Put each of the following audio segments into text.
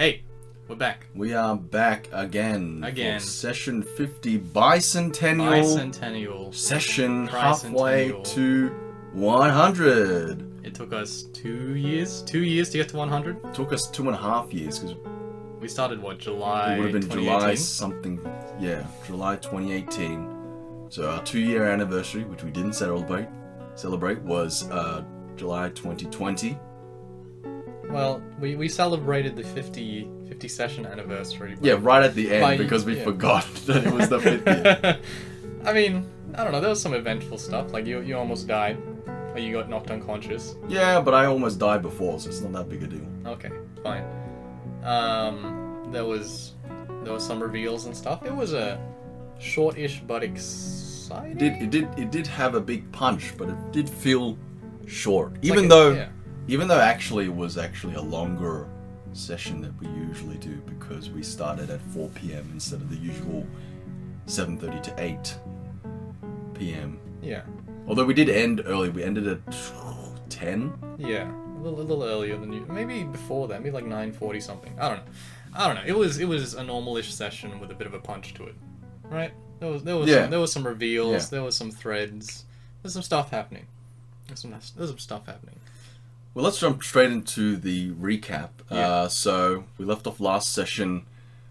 Hey, we're back. We are back again. Again. For session 50 bicentennial session halfway Tricentennial. to 100. It took us 2 years? 2 years to get to 100? It took us 2.5 years because We started, what, July it would have been 2018? July something. Yeah, July 2018. So our 2-year anniversary, which we didn't celebrate, was July 2020. Well, we celebrated the 50 session anniversary. Yeah, right at the end by- because we yeah. forgot that it was the 50th. I mean, I don't know, there was some eventful stuff, like you almost died, or you got knocked unconscious. Yeah, but I almost died before, so it's not that big a deal. Okay, fine. There was some reveals and stuff. It was a short-ish but exciting. It did have a big punch, but it did feel short. It's Even like though yeah. actually it was actually a longer session that we usually do because we started at 4 p.m. instead of the usual 7:30 to 8 p.m. Yeah. Although we did end early, we ended at 10. Yeah, a little earlier than you. Maybe before that, maybe like 9:40 something. I don't know. It was a normal-ish session with a bit of a punch to it, right? There was some reveals. Yeah. There was some threads. There's some stuff happening. There's some stuff happening. Well, let's jump straight into the recap. Yeah. So we left off last session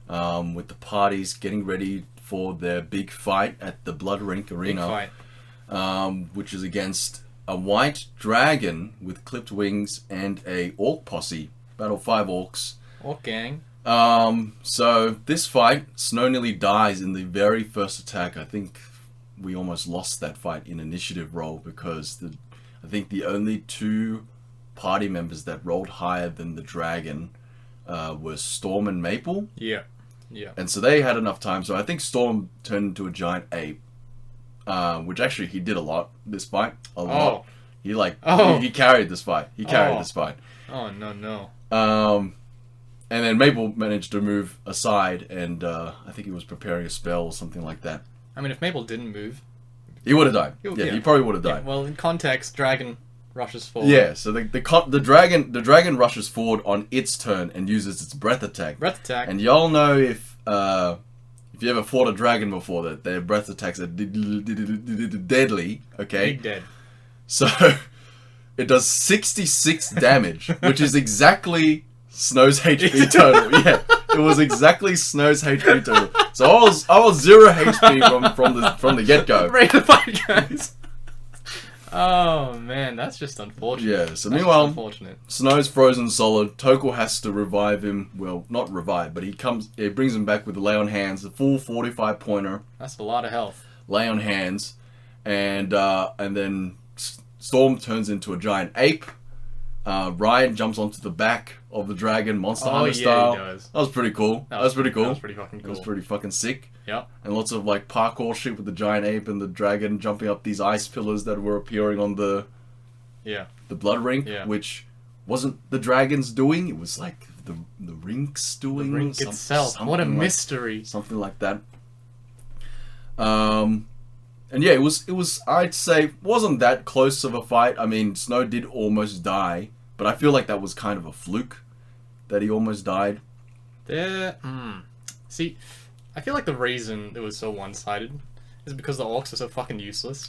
with the parties getting ready for their big fight at the Blood Rink Big Arena. fight. Which is against a white dragon with clipped wings and a orc posse. Battle 5 orcs. Orc gang. So this fight, Snow nearly dies in the very first attack. I think we almost lost that fight in initiative roll because I think the only 2 party members that rolled higher than the dragon were Storm and Maple. Yeah. Yeah. And so they had enough time. So I think Storm turned into a giant ape. Which actually he did a lot this fight. A lot. He he carried this fight. He carried this fight. Oh no. And then Maple managed to move aside, and I think he was preparing a spell or something like that. I mean, if Maple didn't move, He would have died. Yeah. He probably would have yeah, died. well, in context, dragon rushes forward. Yeah. So the dragon rushes forward on its turn and uses its breath attack. Breath attack. And y'all know if you ever fought a dragon before, that their breath attacks are deadly. Okay. Big dead. So it does 66 damage, which is exactly Snow's HP total. Yeah, it was exactly Snow's HP total. So I was 0 HP from the get go. Ready to fight, guys. Oh man, that's just unfortunate. Yeah. So That's just meanwhile, unfortunate. Snow's frozen solid. Tokul has to revive him. Well, not revive, but he brings him back with the lay on hands, the full 45 pointer. That's a lot of health. Lay on hands, and then Storm turns into a giant ape. Ryan jumps onto the back of the dragon, Monster Hunter style. He does. That was pretty cool. That was pretty cool. That was pretty fucking It cool. was pretty fucking sick. Yep. And lots of like parkour shit with the giant ape and the dragon jumping up these ice pillars that were appearing on the blood rink, Yeah. which wasn't the dragon's doing. It was like the rink's doing. The rink itself. What a mystery. Something like that. And yeah, it was I'd say wasn't that close of a fight. I mean, Snow did almost die, but I feel like that was kind of a fluke that he almost died. See, I feel like the reason it was so one-sided is because the orcs are so fucking useless.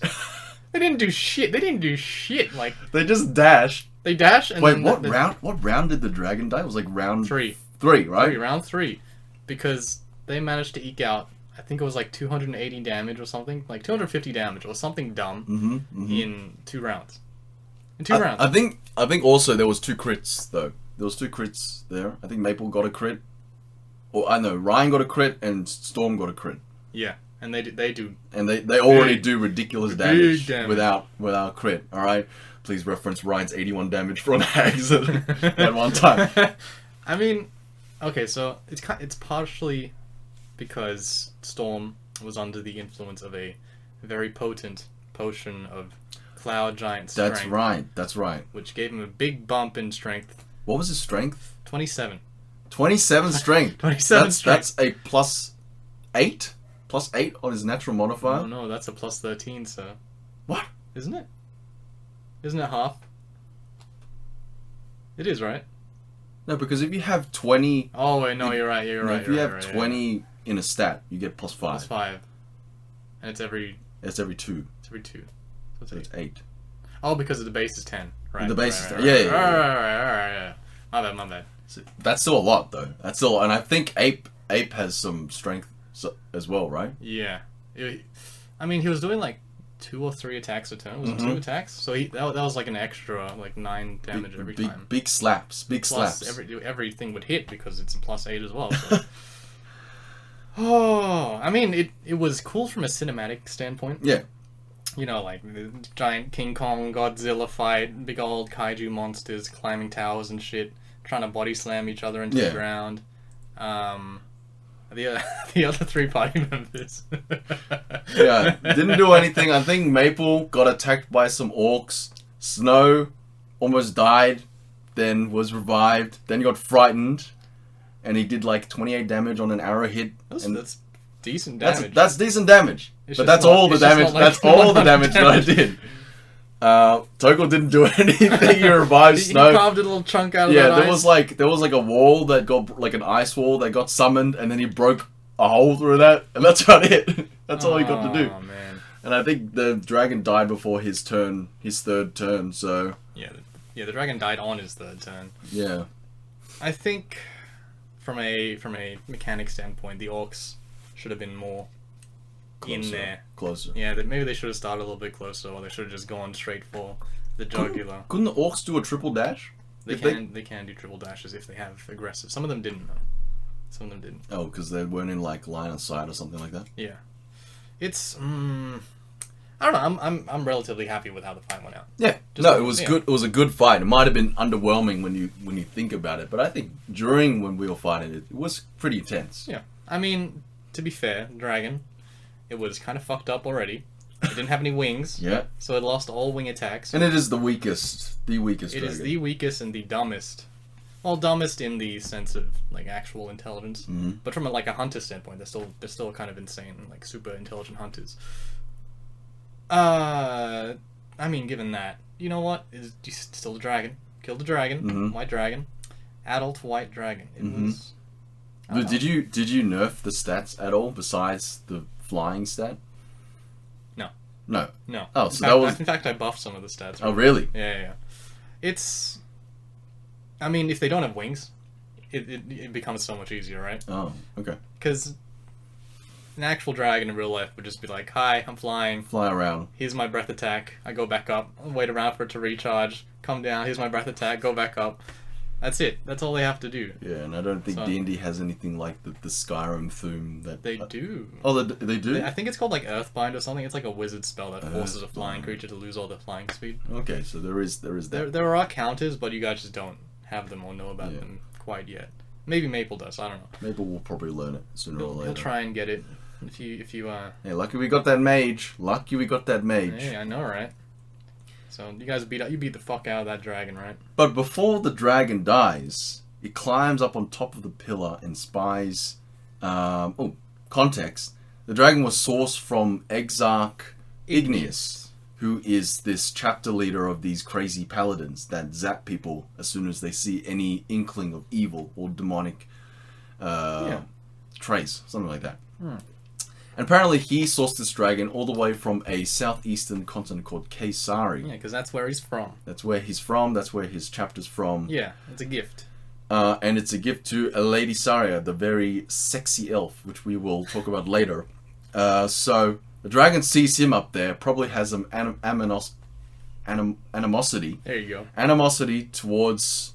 They didn't do shit. Like, They just dashed. they dash and Wait, then what round did the dragon die? It was like round 3. 3, right? Round 3. Because they managed to eke out, I think it was like 280 damage or something. Like 250 damage or something dumb in 2 rounds. In 2 rounds. I think also there was 2 crits though. There was 2 crits there. I think Maple got a crit. Or I know Ryan got a crit and Storm got a crit. Yeah, and they do. And they already do ridiculous damage, damage. without crit. All right, please reference Ryan's 81 damage from Hags at one time. I mean, okay, so it's partially because Storm was under the influence of a very potent potion of Cloud Giant Strength. That's right. Which gave him a big bump in strength. What was his strength? 27. 27 strength. 27 strength. That's a +8? +8 on his natural modifier? Oh no, that's a +13, sir. What? Isn't it? Isn't it half? It is, right? No, because if you have 20... Oh, wait, no, you're right, you're right. If you have right, 20 in a stat, you get +5. +5. And it's every 2. It's every 2. So It's 8. Oh, because the base is 10. Right. The base is 10. Right, Yeah. yeah. My bad. So that's still a lot, though. That's still... And I think Ape has some strength as well, right? Yeah. I mean, he was doing like 2 or 3 attacks a turn. Was it 2 attacks? So that was like an extra like 9 damage every time. Big slaps. Plus, everything would hit because it's a +8 as well. So. Oh, I mean, it was cool from a cinematic standpoint. Yeah. You know, like the giant King Kong Godzilla fight, big old kaiju monsters climbing towers and shit, trying to body slam each other into the ground. The other 3 party members. Yeah, didn't do anything. I think Maple got attacked by some orcs. Snow almost died, then was revived, then got frightened, and he did like 28 damage on an arrow hit. That's decent damage. That's decent damage. It's But that's all the damage. That's all the damage that I did. Toggle didn't do anything. He revived Snow. He carved a little chunk out of Yeah, that there was like a wall that got like an ice wall that got summoned, and then he broke a hole through that, and that's about it. That's all he got to do. Oh man! And I think the dragon died before his 3rd turn. So yeah, the dragon died on his 3rd turn. yeah, I think from a mechanic standpoint, the orcs should have been more in there. Closer. Yeah, maybe they should have started a little bit closer, or they should have just gone straight for the jugular. Couldn't the orcs do a triple dash? They can do triple dashes if they have aggressive. Some of them didn't though. Some of them didn't. Oh, because they weren't in like line of sight or something like that. Yeah, it's I don't know. I'm relatively happy with how the fight went out. Yeah, it was good. It was a good fight. It might have been underwhelming when you think about it, but I think when we were fighting it was pretty intense. Yeah, I mean, to be fair, dragon, it was kind of fucked up already. It didn't have any wings. Yeah. So it lost all wing attacks. And it is the weakest. It dragon. Is the weakest and the dumbest. Well, dumbest in the sense of like actual intelligence, but from a hunter standpoint, they're still kind of insane, like super intelligent hunters. I mean, given that, you know what? It's still a dragon. Killed the dragon. White dragon. Adult white dragon. It was. But did you nerf the stats at all besides the flying stat? No. Oh, so in fact, I buffed some of the stats. Oh, really? Yeah. It's. I mean, if they don't have wings, it becomes so much easier, right? Oh, okay. Because an actual dragon in real life would just be like, "Hi, I'm flying. Fly around. Here's my breath attack. I go back up. Wait around for it to recharge. Come down. Here's my breath attack. Go back up." That's it. That's all they have to do. Yeah, and I don't think D&D has anything like the Skyrim theme that... They do. Oh, they do? I think it's called like Earthbind or something. It's like a wizard spell that forces a flying creature to lose all their flying speed. Okay, so there is that. There are counters, but you guys just don't have them or know about them quite yet. Maybe Maple does. I don't know. Maple will probably learn it sooner or later. He'll try and get it if you. Hey, lucky we got that mage. Hey, I know, right? So you guys beat the fuck out of that dragon, right? But before the dragon dies, it climbs up on top of the pillar and spies. Context: the dragon was sourced from Exarch Igneous, who is this chapter leader of these crazy paladins that zap people as soon as they see any inkling of evil or demonic trace, something like that. And apparently he sourced this dragon all the way from a southeastern continent called Kaysari. Yeah, because that's where he's from. That's where he's from. That's where his chapter's from. Yeah, it's a gift. And it's a gift to a Lady Saria, the very sexy elf, which we will talk about later. So the dragon sees him up there, probably has some animosity. There you go. Animosity towards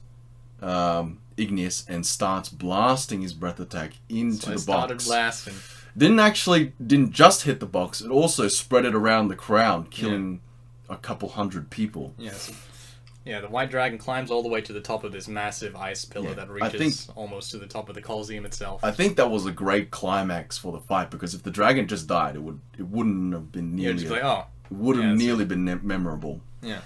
Igneous, and starts blasting his breath attack into the box. Started blasting. Didn't just hit the box, it also spread it around the crowd, killing a couple hundred people. Yeah, the white dragon climbs all the way to the top of this massive ice pillar that reaches almost to the top of the Colosseum itself. I think that was a great climax for the fight, because if the dragon just died, it wouldn't have been nearly... Just like, it would have nearly been memorable. Yeah.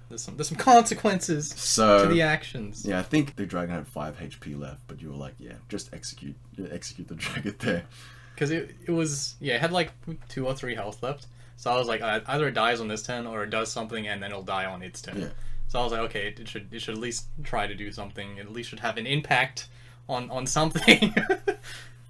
There's some consequences to the actions. Yeah, I think the dragon had 5 HP left, but you were like, just execute the dragon there. Because it was, it had like 2 or 3 health left. So I was like, either it dies on this turn, or it does something and then it'll die on its turn. Yeah. So I was like, okay, it should at least try to do something. It at least should have an impact on something.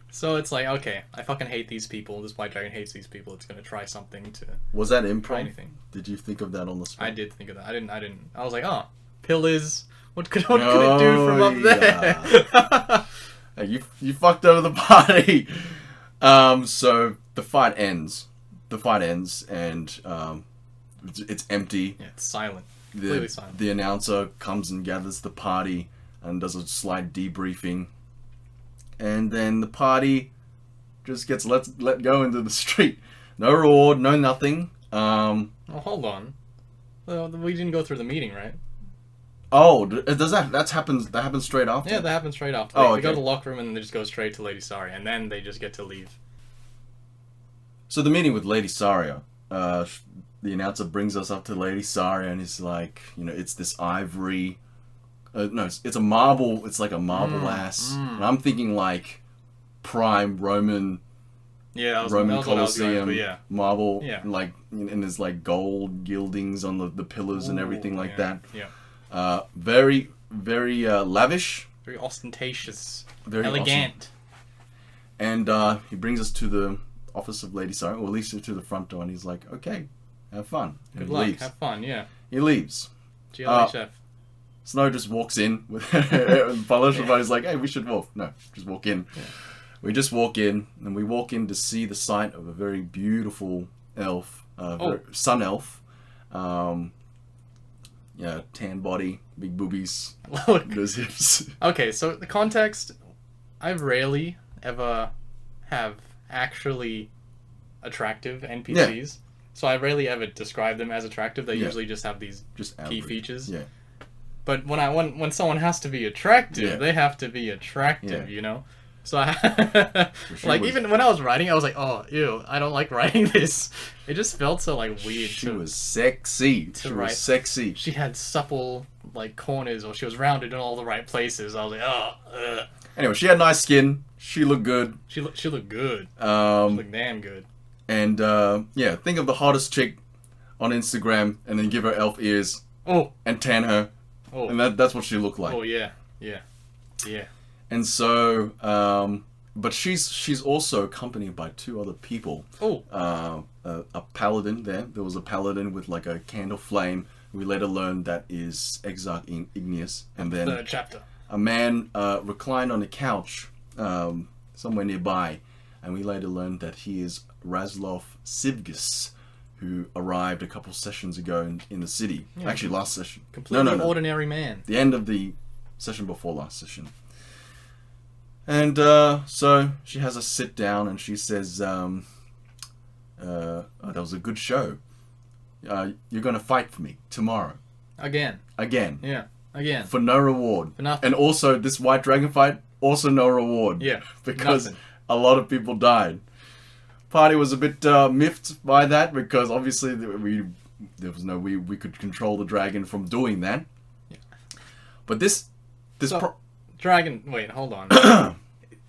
So it's like, okay, I fucking hate these people. This white dragon hates these people. It's gonna try something to Was that try improv? anything. Did you think of that on the spot? I did think of that. I didn't. I was like, oh, pillars. What could it do from up there? Hey, you fucked over the party. So the fight ends. And it's empty. Yeah, it's silent. Completely silent. The announcer comes and gathers the party and does a slight debriefing. And then the party just gets let go into the street. No reward, no nothing. Oh, hold on. Well, we didn't go through the meeting, right? Oh, does that happens straight after? Yeah, that happens straight after. Oh, They go okay. to the locker room and they just go straight to Lady Saria, and then they just get to leave. So the meeting with Lady Saria, the announcer brings us up to Lady Saria and he's like, it's this ivory. No, it's a marble. It's like a marble ass. And I'm thinking like prime Roman. Yeah, that was Roman what I was going Colosseum for, yeah. marble. Yeah. Like, and there's like gold gildings on the pillars and everything like yeah, that. Yeah. Very, very lavish. Very ostentatious. Very elegant. And he brings us to the office of Lady Saria, or at least to the front door, and he's like, okay, have fun. And Good he luck. leaves. Have fun, yeah. He leaves. GLHF. Snow just walks in with polish, and he's like, hey, we should walk. No, just walk in. Yeah. We just walk in, and we walk in to see the sight of a very beautiful elf, sun elf. Yeah, tan body, big boobies, Look. those hips. Okay, so the context, I rarely ever have actually attractive NPCs. So I rarely ever describe them as attractive. They usually just have these Just key average. features. Yeah. But when someone has to be attractive, they have to be attractive, So I, even when I was writing, I was like, oh, ew, I don't like writing this. It just felt so weird. She was sexy. She write. was sexy. She had supple corners, or she was rounded in all the right places. I was like, oh, ugh. Anyway, she had nice skin. She looked good. She looked good. She looked damn good. And think of the hottest chick on Instagram, and then give her elf ears. Oh. And tan her. Oh. And that's what she looked like. Oh yeah. And so, but she's also accompanied by two other people. Oh. A paladin there. There was a paladin with like a candle flame. We later learned that is Exarch Igneous. And then Third chapter. a man reclined on a couch somewhere nearby. And we later learned that he is Razlov Sivgus, who arrived a couple sessions ago in the city. Yeah, Actually, last session. Completely ordinary man. The end of the session before last session. And so she has us sit down and she says, that was a good show. You're going to fight for me tomorrow. Again. Again. Again. For no reward. For nothing. And also, this white dragon fight, also no reward. Yeah. Because nothing. a lot of people died. Party was a bit miffed by that because obviously there was no we could control the dragon from doing that. Yeah. But dragon. Wait, hold on.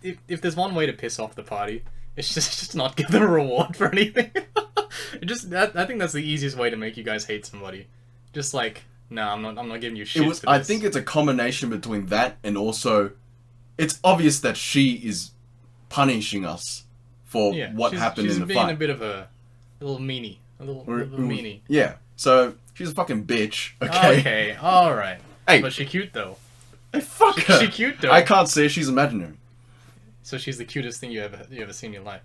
if there's one way to piss off the party, it's just not give them a reward for anything. I think that's the easiest way to make you guys hate somebody. Just no, I'm not giving you shit. For this. I think it's a combination between that and also, it's obvious that she is punishing us for what happened in the fight. She's being a bit of a little meanie. A little meanie. Yeah. So, she's a fucking bitch. Okay. Okay, alright. Hey. But she's cute, though. Hey, fuck her. She's cute, though. I can't say she's imaginary. So she's the cutest thing you ever seen in your life.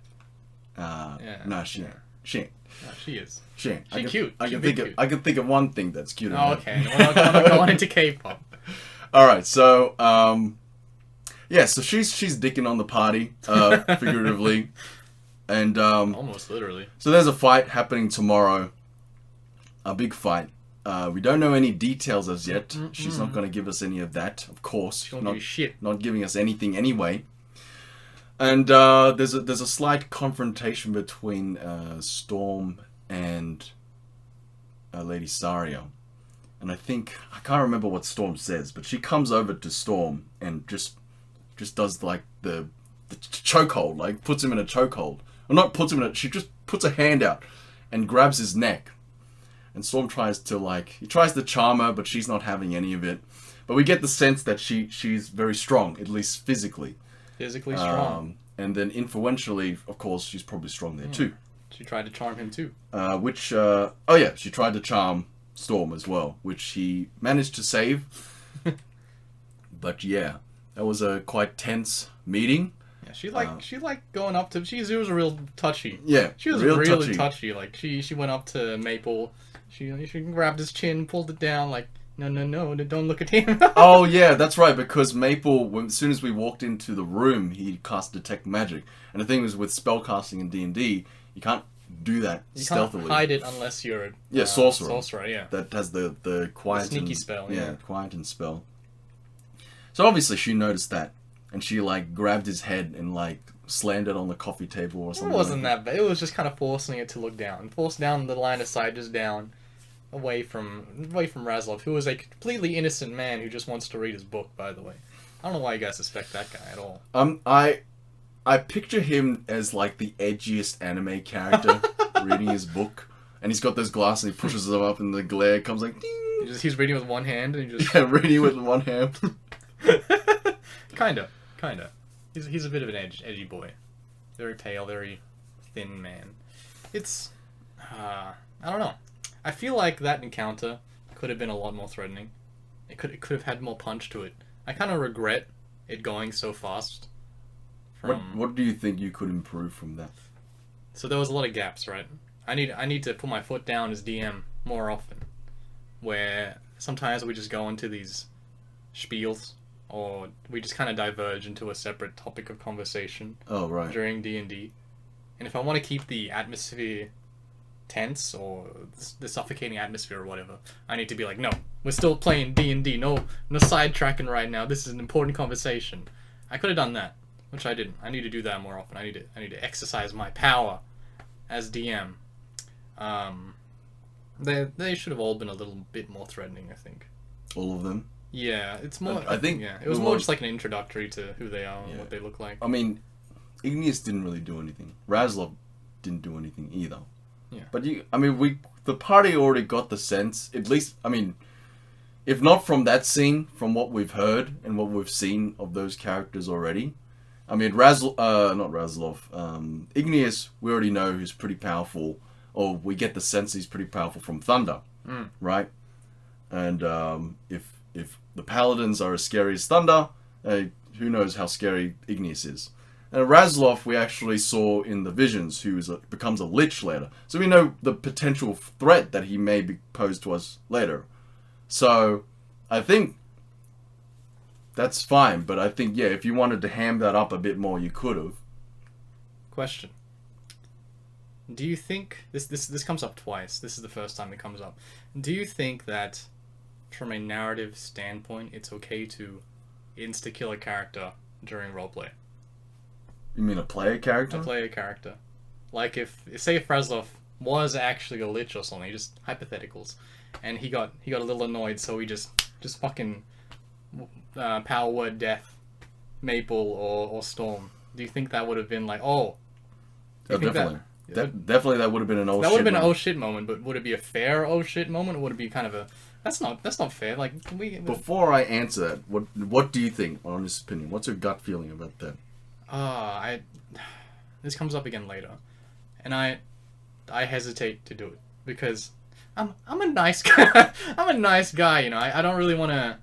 No, she ain't. She ain't. No, she is. She ain't. She's cute. I can think of one thing that's cute. Oh, okay. We're not going into K-pop. Alright, so, so she's dicking on the party, figuratively. And almost literally. So there's a fight happening tomorrow. A big fight. We don't know any details as yet. She's not going to give us any of that, of course. She won't give you shit. Not giving us anything anyway. And there's a slight confrontation between Storm and Lady Saria. And I can't remember what Storm says, but she comes over to Storm and just does the chokehold, puts him in a chokehold. Or not puts him in she just puts a hand out and grabs his neck. and Storm tries to charm her, but she's not having any of it. But we get the sense that she's very strong, at least physically. Physically strong. And then influentially, of course, she's probably strong there too. She tried to charm him too. She tried to charm Storm as well, which he managed to save. But yeah, that was a quite tense meeting. Yeah, she liked going up to. She was real touchy. Yeah, she was really touchy. Like she went up to Maple. She grabbed his chin, pulled it down. Like no, don't look at him. Oh yeah, that's right. Because Maple, as soon as we walked into the room, he cast detect magic. And the thing was, with spellcasting in D&D, you can't do that stealthily. You can't hide it unless you're a sorcerer. Sorcerer, yeah. That has the quiet sneaky spell. Yeah, quiet and spell. So obviously she noticed that, and she grabbed his head and slammed it on the coffee table or something. It wasn't that bad. It was just kind of forcing it to look down, force down the line of sight, just down, away from Razlov, who was a completely innocent man who just wants to read his book. By the way, I don't know why you guys suspect that guy at all. I picture him as the edgiest anime character reading his book, and he's got those glasses and he pushes them up, and the glare comes ding. He's reading with one hand, and he just reading with one hand. Kinda. He's a bit of an edgy boy. Very pale, very thin man. It's, I don't know. I feel like that encounter could have been a lot more threatening. It could have had more punch to it. I kind of regret it going so fast. What do you think you could improve from that? So there was a lot of gaps, right? I need to put my foot down as DM more often. Where sometimes we just go into these spiels, or we just kind of diverge into a separate topic of conversation. Oh, right. During D&D. And if I want to keep the atmosphere tense, or the suffocating atmosphere or whatever, I need to be like, no, we're still playing D&D. No sidetracking right now. This is an important conversation. I could have done that, which I didn't. I need to do that more often. I need to exercise my power as DM. They should have all been a little bit more threatening, I think. All of them? Yeah, it's more. I think it was more just like an introductory to who they are and what they look like. I mean, Igneous didn't really do anything. Razlov didn't do anything either. Yeah. But the party already got the sense, at least, if not from that scene, from what we've heard and what we've seen of those characters already. Not Razlov. Igneous, we already know who's pretty powerful, or we get the sense he's pretty powerful from Thunder, right? And if the Paladins are as scary as Thunder, who knows how scary Igneous is. And Razlov we actually saw in the visions, who becomes a Lich later. So we know the potential threat that he may be posed to us later. So I think that's fine, but I think, if you wanted to ham that up a bit more, you could have. Question. Do you think... This comes up twice. This is the first time it comes up. Do you think that, from a narrative standpoint, it's okay to insta-kill a character during roleplay? You mean a player character? A player character. Like, say if Razlov was actually a Lich or something, just hypotheticals, and he got a little annoyed, so he just fucking... power word death Maple or Storm. Do you think that would have been like, definitely. Definitely that would have been an that would have been an oh shit moment, but would it be a fair oh shit moment, or would it be kind of a that's not fair? Like, before I answer that, what do you think, honest opinion? What's your gut feeling about that? This comes up again later, and I hesitate to do it because I'm a nice guy. I'm a nice guy, you know. I don't really want to.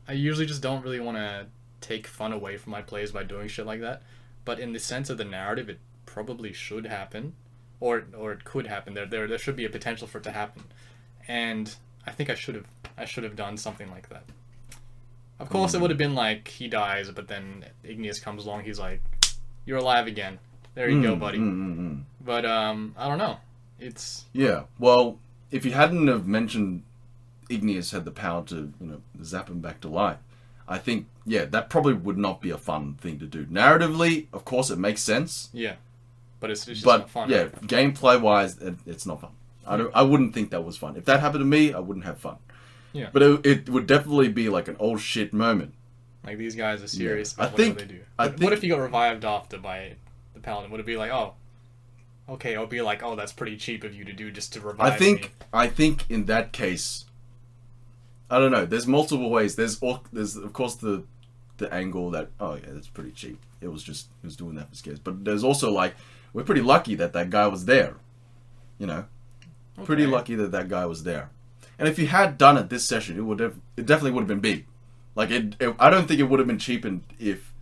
I usually just don't really want to take fun away from my players by doing shit like that. But in the sense of the narrative, it probably should happen, or it could happen. There should be a potential for it to happen, and I think I should have done something like that. Of course, it would have been like he dies, but then Igneous comes along. He's like, "You're alive again. There you go, buddy." But I don't know. It's Well, if you hadn't have mentioned Igneous had the power to, zap him back to life, I think, that probably would not be a fun thing to do. Narratively, of course, it makes sense. Yeah, but it's just not fun. Yeah, gameplay-wise, it's not fun. I wouldn't think that was fun. If that happened to me, I wouldn't have fun. Yeah. But it would definitely be like an old shit moment. Like, these guys are serious about whatever they do. What if you got revived after by the Paladin? Would it be like, oh, okay, I'll be like, oh, that's pretty cheap of you to do just to revive me. I think in that case, I don't know. There's multiple ways. There's of course the angle that, oh yeah, that's pretty cheap. He was doing that for scares. But there's also like, we're pretty lucky that guy was there. You know, pretty lucky that guy was there. And if you had done it this session, it definitely would have been big. Like I don't think it would have been cheap if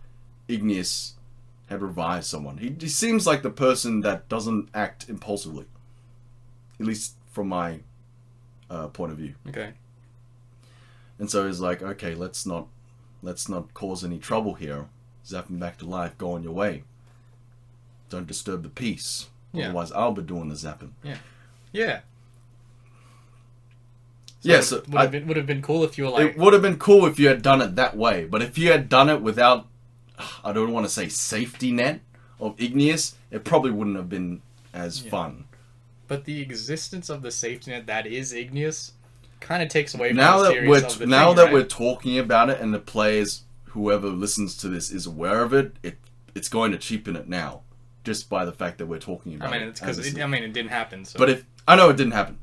Igneous had revived someone. He seems like the person that doesn't act impulsively, at least from my point of view. Okay. And so he's like, okay, let's not cause any trouble here. Zap him back to life. Go on your way. Don't disturb the peace. Yeah. Otherwise, I'll be doing the zapping. Yeah. Yeah. Yes, would have been cool if you were like. It would have been cool if you had done it that way, but if you had done it without, I don't want to say safety net of Igneous, it probably wouldn't have been as fun. But the existence of the safety net that is Igneous kind of takes away from now the that series we're of the now thing, that right? we're talking about it and the players, whoever listens to this, is aware of it, it's going to cheapen it now, just by the fact that we're talking about it. I mean, it's because it didn't happen. So. But I know it didn't happen.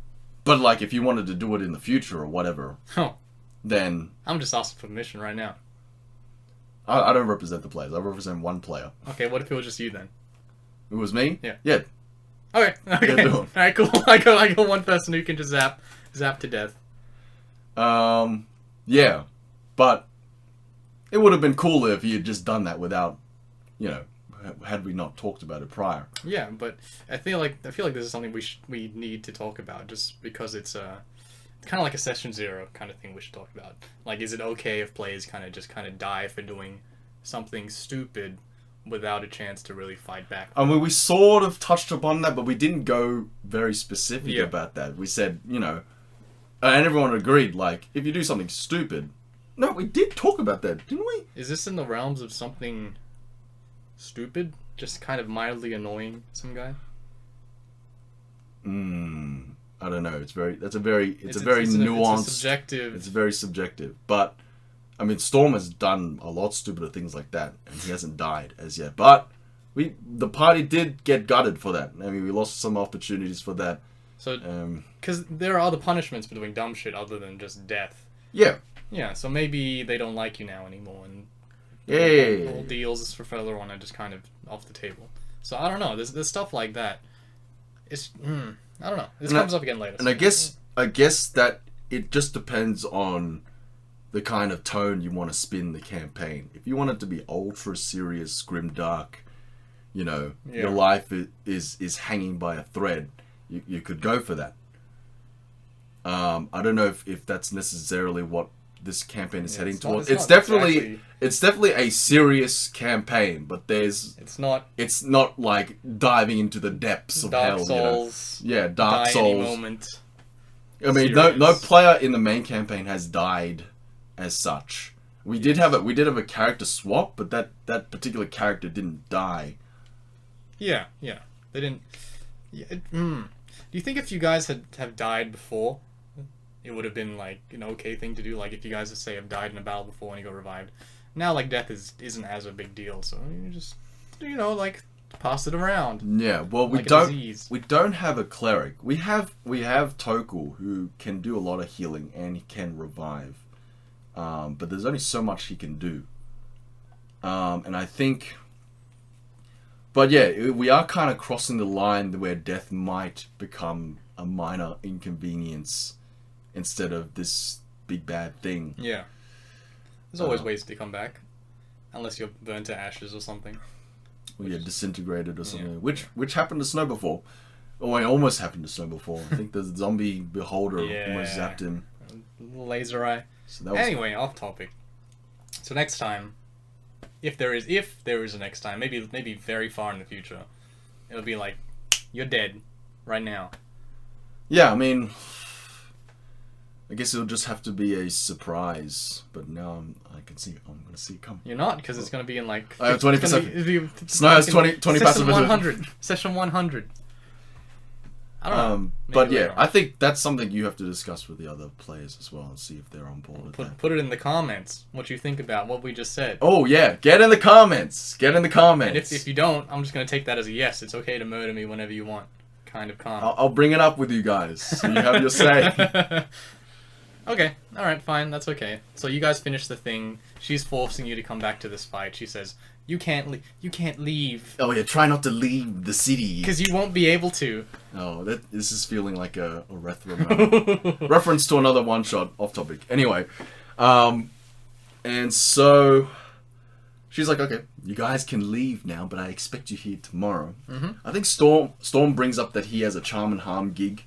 But like, if you wanted to do it in the future or whatever, then I'm just asking for permission right now. I don't represent the players. I represent one player. Okay, what if it was just you then? It was me. Yeah. Yeah. Okay. All right. Cool. I got one person who can just zap to death. Yeah, but it would have been cooler if he had just done that without, had we not talked about it prior. Yeah, but I feel like this is something we need to talk about, just because it's kind of like a session 0 kind of thing we should talk about. Like, is it okay if players kind of die for doing something stupid without a chance to really fight back? I mean, we sort of touched upon that, but we didn't go very specific about that. We said, and everyone agreed, like, if you do something stupid. No, we did talk about that, didn't we? Is this in the realms of something stupid? Just kind of mildly annoying some guy? I don't know. It's a very nuanced. It's subjective. It's very subjective. But, I mean, Storm has done a lot stupider things like that, and he hasn't died as yet. But the party did get gutted for that. I mean, we lost some opportunities for that. So, because there are other punishments for doing dumb shit other than just death. Yeah. Yeah, so maybe they don't like you now anymore, and all deals for further on are just kind of off the table. So I don't know. There's stuff like that. It's I don't know. This comes up again later. And I guess that it just depends on the kind of tone you want to spin the campaign. If you want it to be ultra serious, grimdark, your life is hanging by a thread, you could go for that. I don't know if that's necessarily what this campaign is heading towards. It's definitely a serious campaign, but it's not like diving into the depths of Dark hell. Souls. Yeah, Dark Souls. Any moment. I mean, no player in the main campaign has died as such. We did have a character swap, but that particular character didn't die. Yeah. They didn't. Yeah, Do you think if you guys have died before, it would have been like an okay thing to do? Like, if you guys have died in a battle before and you got revived. Now, like, death isn't as a big deal, so you just like pass it around. Yeah, well, we don't have a cleric. We have Tokul, who can do a lot of healing and he can revive. But there's only so much he can do. And I think, but yeah, we are kind of crossing the line where death might become a minor inconvenience instead of this big bad thing. Yeah. There's always ways to come back. Unless you're burnt to ashes or something. Or you're disintegrated or something. Yeah. Which happened to Snow before. Oh, it almost happened to Snow before. I think the zombie beholder almost zapped him. Laser eye. So anyway, off topic. So next time, if there is a next time, maybe very far in the future, it'll be like, you're dead right now. Yeah, I mean, I guess it'll just have to be a surprise. But now I'm going to see it come. You're not, because it's going to be in like... I have 20%. Snow has 20 passive. Session 100. I don't know. But Maybe yeah, later on. I think that's something you have to discuss with the other players as well and see if they're on board with that. Put it in the comments what you think about what we just said. Oh yeah, get in the comments. Get in the And comments. if you don't, I'm just gonna take that as a yes. It's okay to murder me whenever you want. Kind of comment. I'll bring it up with you guys so you have your say. Okay, alright, fine, that's okay. So you guys finish the thing. She's forcing you to come back to this fight. She says, you can't leave. Oh yeah, try not to leave the city. Because you won't be able to. Oh, this is feeling like a retro moment. Reference to another one-shot, off topic. Anyway, and so she's like, okay, you guys can leave now, but I expect you here tomorrow. Mm-hmm. I think Storm brings up that he has a Charm and Harm gig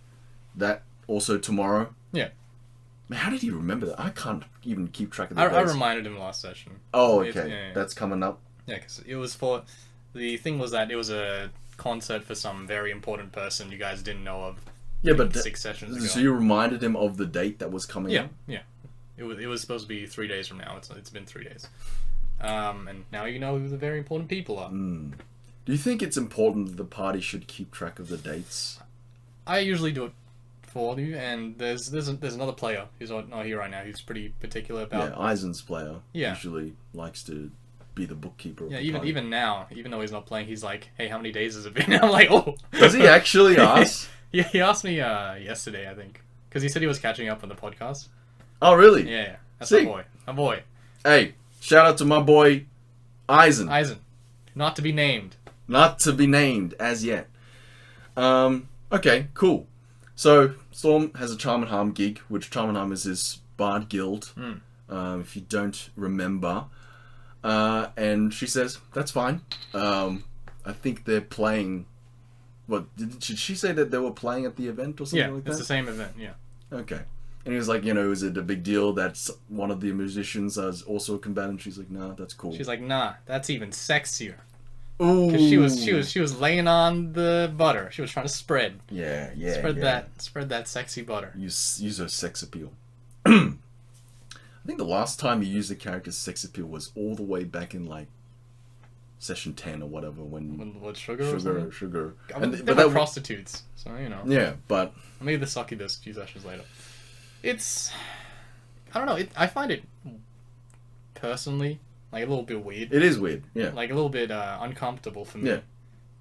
that also tomorrow. Yeah. Man, how did he remember that? I can't even keep track of the I days. reminded him last session. Oh, It's- okay. yeah. That's coming up. Yeah, because it was for... The thing was that it was a concert for some very important person you guys didn't know of. Yeah, but 6 sessions ago. so you reminded him of the date that was coming Yeah, up? yeah. It was supposed to be 3 days from now. It's been 3 days. And now you know who the very important people are. Do you think it's important that the party should keep track of the dates? I usually do it for you, and there's another player who's not here right now who's pretty particular about... Yeah, Eisen's player Yeah. usually likes to be the bookkeeper of Yeah, the party. even now, even though he's not playing, he's like, hey, how many days has it been? I'm like, oh. Does he actually ask? Yeah, he asked me yesterday, I think. Because he said he was catching up on the podcast. Oh, really? Yeah. That's See? my boy. My boy. Hey, shout out to my boy, Eisen. Eisen. Not to be named. Not to be named as yet. Okay, cool. So, Storm has a Charm and Harm gig, which Charm and Harm is his bard guild, if you don't remember. And she says, that's fine. I think they're playing... Did she say that they were playing at the event or something like that? It's the same event, yeah. Okay. And he was like, is it a big deal that one of the musicians is also a combatant? She's like, nah, that's cool. She's like, nah, that's even sexier. ooh. Because she was laying on the butter. She was trying to spread. Yeah. Spread that sexy butter. Use her sex appeal. I think the last time you used the character's sex appeal was all the way back in like session 10 or whatever when What, sugar or something? sugar. They were prostitutes, so you know. Yeah, but Maybe the succubus a few sessions later. It's... I don't know, I find it personally like a little bit weird. it is weird. Yeah. Like a little bit uncomfortable for me. Yeah.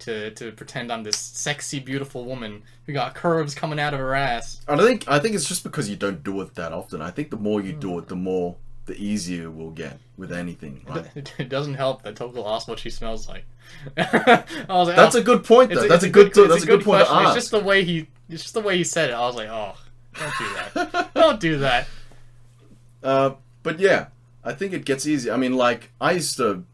To pretend I'm this sexy, beautiful woman who got curves coming out of her ass. I think it's just because you don't do it that often. I think the more you do it, the easier it will get with anything. Right? It doesn't help that Tokyo asked what she smells like. I was like, That's oh, a good point, though. That's a good point to question. ask. It's just the way he said it. I was like, oh, don't do that. Don't do that. But yeah, I think it gets easier. I mean, like I used to.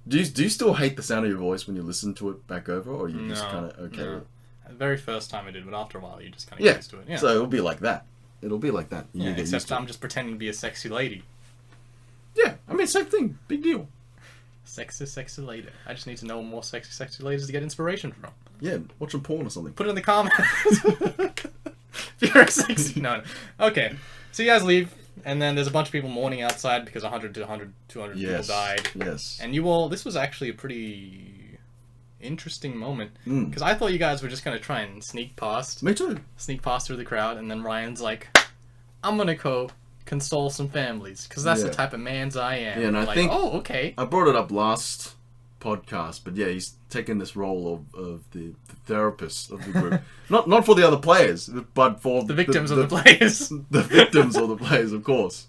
Do you still hate the sound of your voice when you listen to it back over, or you just kind of okay? No. With it? The very first time I did, but after a while, you just kind of Yeah. get used to it. Yeah. So it'll be like that. It'll be like that. You yeah, get except used to I'm just pretending to be a sexy lady. Yeah, I mean, same thing. Big deal. Sexy lady. I just need to know more sexy ladies to get inspiration from. Yeah, watch some porn or something. Put it in the comments. If you're sexy. No. Okay. So you guys leave, and then there's a bunch of people mourning outside because 200 people Yes. died. Yes. And you all, this was actually a pretty interesting moment. Because I thought you guys were just going to try and sneak past Me too. through the crowd, and then Ryan's like, I'm going to go console some families, because that's the Yeah. type of mans I am. Yeah, and I like, think- oh, okay. I brought it up last podcast, but yeah, he's taken this role of the therapist of the group. not for the other players, but for The victims of the players. The victims of the players, of course.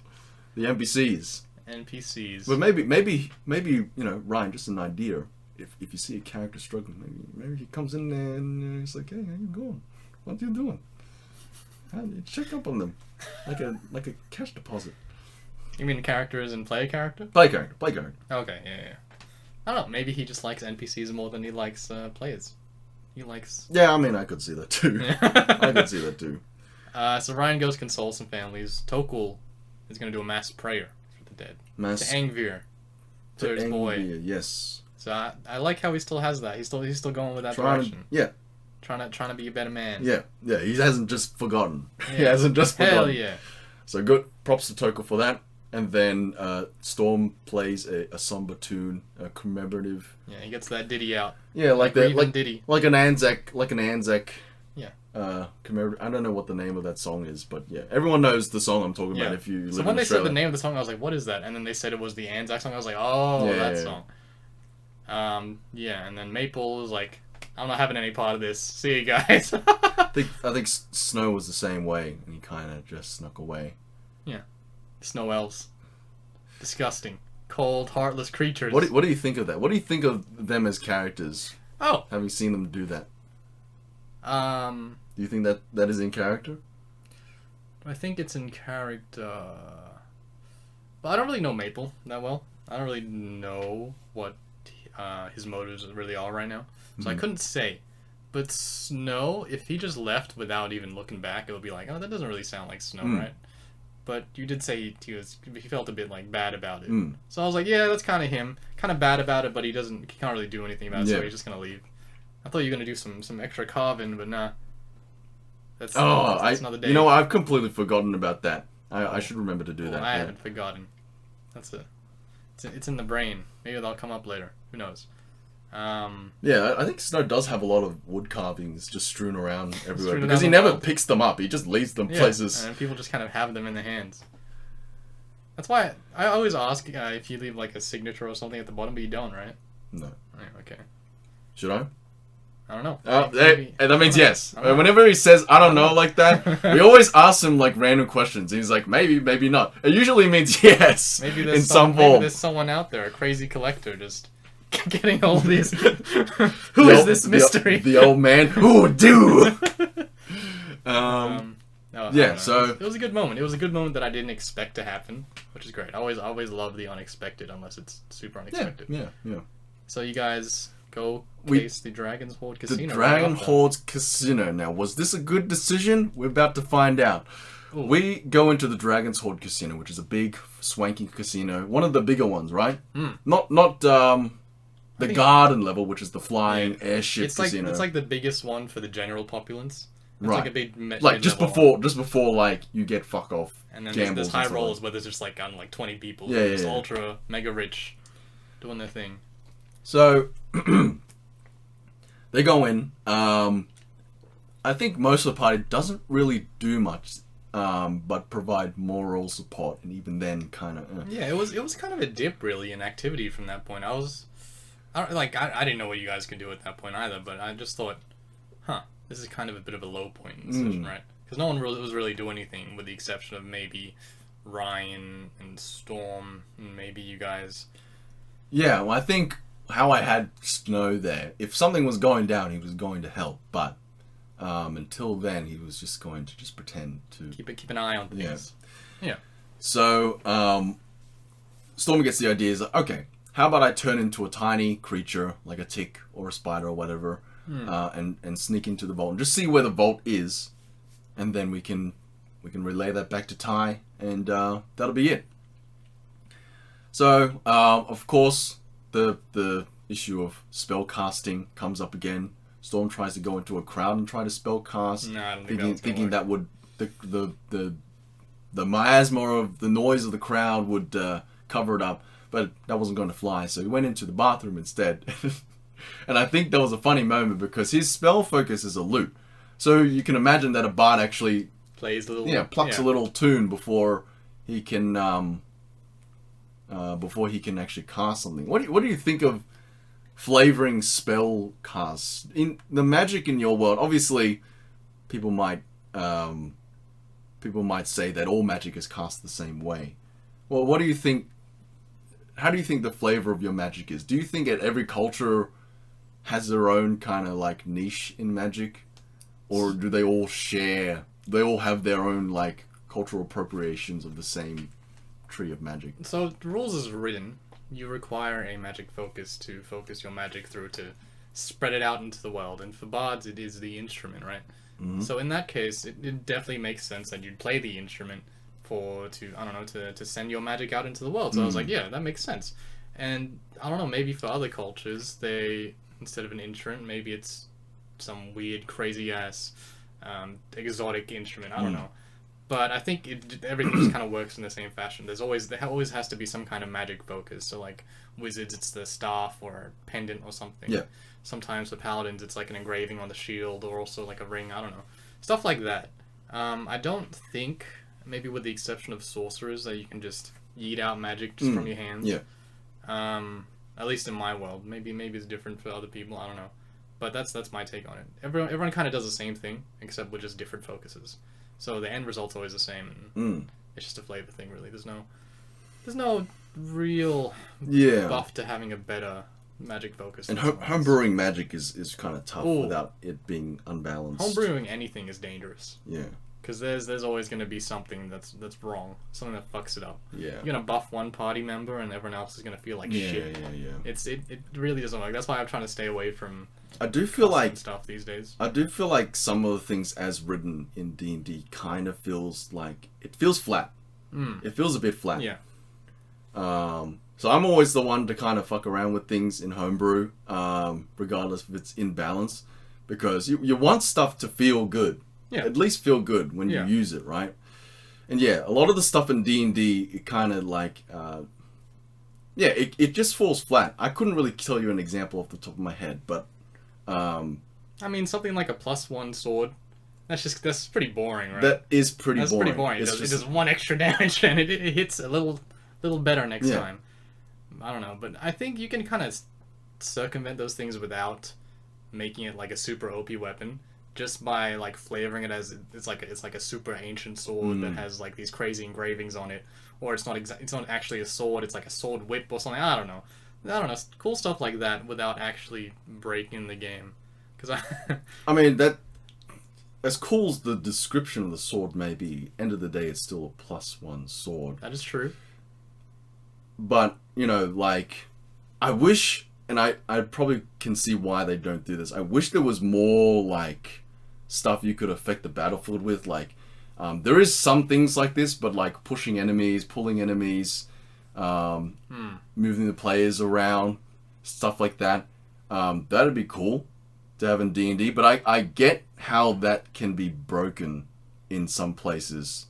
The NPCs. NPCs. But maybe Ryan, just an idea. If you see a character struggling, maybe he comes in there and he's like, "Hey, how you going? What you doing? Check up on them, like a cash deposit." You mean characters and play a character? Play character. Okay, yeah. I don't know, maybe he just likes NPCs more than he likes players. He likes... Yeah, I mean, I could see that too. I could see that too. So Ryan goes console some families. Tokul is going to do a mass prayer for the dead. To Angvir. To his boy. Yes. So I like how he still has that. He's still going with that Trying direction. yeah. Trying to be a better man. Yeah. He hasn't just forgotten. Yeah. He hasn't just forgotten. Hell yeah. So good. Props to Tokul for that. And then Storm plays a somber tune, a commemorative. Yeah, he gets that ditty out. Yeah, like Grieving that, ditty. like an Anzac Yeah. I don't know what the name of that song is, but yeah, everyone knows the song I'm talking about if you live So in when they Australia. said the name of the song, I was like, what is that? And then they said it was the Anzac song. I was like, oh, Yeah, that yeah, song. Yeah, and then Maple was like, I'm not having any part of this. See you guys. I think Snow was the same way, and he kind of just snuck away. Yeah. Snow elves. Disgusting. Cold, heartless creatures. What do you think of that? What do you think of them as characters? Oh. Having seen them do that. Do you think that is in character? I think it's in character. Well, I don't really know Maple that well. I don't really know what his motives really are right now. So I couldn't say. But Snow, if he just left without even looking back, it would be like, oh, that doesn't really sound like Snow, right? But you did say he felt a bit like bad about it. So I was like, yeah, that's kind of him. Kind of bad about it, but he can't really do anything about it, so he's just gonna leave. I thought you were gonna do some extra carving, but nah. That's another day. You know, I've completely forgotten about that. I should remember to do that. I haven't forgotten. That's it. It's in the brain. Maybe they'll come up later. Who knows? Yeah, I think Snow does have a lot of wood carvings just strewn around everywhere Strewn because he around the never world. picks them up. He just leaves them places. And people just kind of have them in their hands. That's why I always ask if you leave like a signature or something at the bottom, but you don't, right? No. Right, okay. Should I? I don't know. That means yes. Whenever he says "I don't know" like that, we always ask him like random questions. And he's like, maybe, maybe not. It usually means yes. Maybe in some form. Maybe there's someone out there, a crazy collector, just getting all these. Who is this mystery? The old man. Who do? Yeah. So it was a good moment. It was a good moment that I didn't expect to happen, which is great. I always love the unexpected, unless it's super unexpected. Yeah. So you guys go case the Dragon's Hoard Casino. The Dragon Hoard's Casino. Now, was this a good decision? We're about to find out. Ooh. We go into the Dragon's Hoard Casino, which is a big, swanky casino. One of the bigger ones, right? Not the garden level, which is the flying airship casino. It's like the biggest one for the general populace. It's right. like a big just before like you get fuck off. And then there's high rolls where there's just like 20 people. Just ultra mega rich doing their thing. So they go in. I think most of the party doesn't really do much, but provide moral support, and even then, kind of. Yeah, it was kind of a dip really in activity from that point. I didn't know what you guys could do at that point either, but I just thought, this is kind of a bit of a low point in the session, right? Because no one was really doing anything, with the exception of maybe Ryan and Storm, and maybe you guys. Yeah, well, I think how I had Snow there, if something was going down, he was going to help, but until then, he was just going to just pretend to keep an eye on things. Yeah. So Storm gets the idea. Is like, okay, how about I turn into a tiny creature like a tick or a spider or whatever, and sneak into the vault and just see where the vault is, and then we can relay that back to Ty, and that'll be it. So of course the issue of spell casting comes up again. Storm tries to go into a crowd and try to spell cast, thinking that would the miasma of the noise of the crowd would cover it up, but that wasn't going to fly. So he went into the bathroom instead. And I think that was a funny moment because his spell focus is a lute, so you can imagine that a bard actually plays a little, plucks a little tune before he can actually cast something. What do you think of flavoring spell casts in the magic in your world? Obviously, people might say that all magic is cast the same way. Well, what do you think? How do you think the flavor of your magic is? Do you think that every culture has their own kind of like niche in magic, or do they all share? They all have their own like cultural appropriations of the same tree of magic. So the rules is written. You require a magic focus to focus your magic through to spread it out into the world. And for bards, it is the instrument, right? Mm-hmm. So in that case, it definitely makes sense that you'd play the instrument to send your magic out into the world. So I was like, yeah, that makes sense. And I don't know, maybe for other cultures, they, instead of an instrument, maybe it's some weird, crazy ass exotic instrument. I don't know. But I think everything just kind of works in the same fashion. There always has to be some kind of magic focus. So like wizards, it's the staff or a pendant or something. Yeah. Sometimes for paladins, it's like an engraving on the shield or also like a ring. I don't know, stuff like that. I don't think, maybe with the exception of sorcerers, that you can just yeet out magic just from your hands. Yeah. At least in my world. Maybe it's different for other people. I don't know. But that's my take on it. Everyone kind of does the same thing, except with just different focuses. So the end result's always the same, and it's just a flavor thing, really. There's no real buff to having a better magic focus. And homebrewing magic is kind of tough without it being unbalanced. Homebrewing anything is dangerous. Yeah. Because there's always going to be something that's wrong, something that fucks it up. Yeah. You're going to buff one party member, and everyone else is going to feel like shit. Yeah. It really doesn't work. That's why I'm trying to stay away from. I do feel like stuff these days. I do feel like some of the things as written in D&D kind of feels like it feels flat. It feels a bit flat. Yeah. So I'm always the one to kind of fuck around with things in homebrew, regardless if it's in balance, because you want stuff to feel good. Yeah. At least feel good when you use it, right? And yeah, a lot of the stuff in D&D, it kind of like, it just falls flat. I couldn't really tell you an example off the top of my head, but I mean, something like a +1 sword. That's pretty boring, right? That is pretty boring. That's pretty boring. It does 1 extra damage, and it hits a little better next time. I don't know, but I think you can kind of circumvent those things without making it like a super OP weapon, just by like flavoring it as it's like a super ancient sword that has like these crazy engravings on it, or it's not actually a sword. It's like a sword whip or something. I don't know, cool stuff like that without actually breaking the game. Because I mean, that as cool as the description of the sword may be, end of the day, it's still a +1 sword. That is true. But, you know, like, I wish, and I probably can see why they don't do this, I wish there was more, like, stuff you could affect the battlefield with. Like, there is some things like this, but, like, pushing enemies, pulling enemies, moving the players around, stuff like that. That'd be cool to have in D&D, but I get how that can be broken in some places.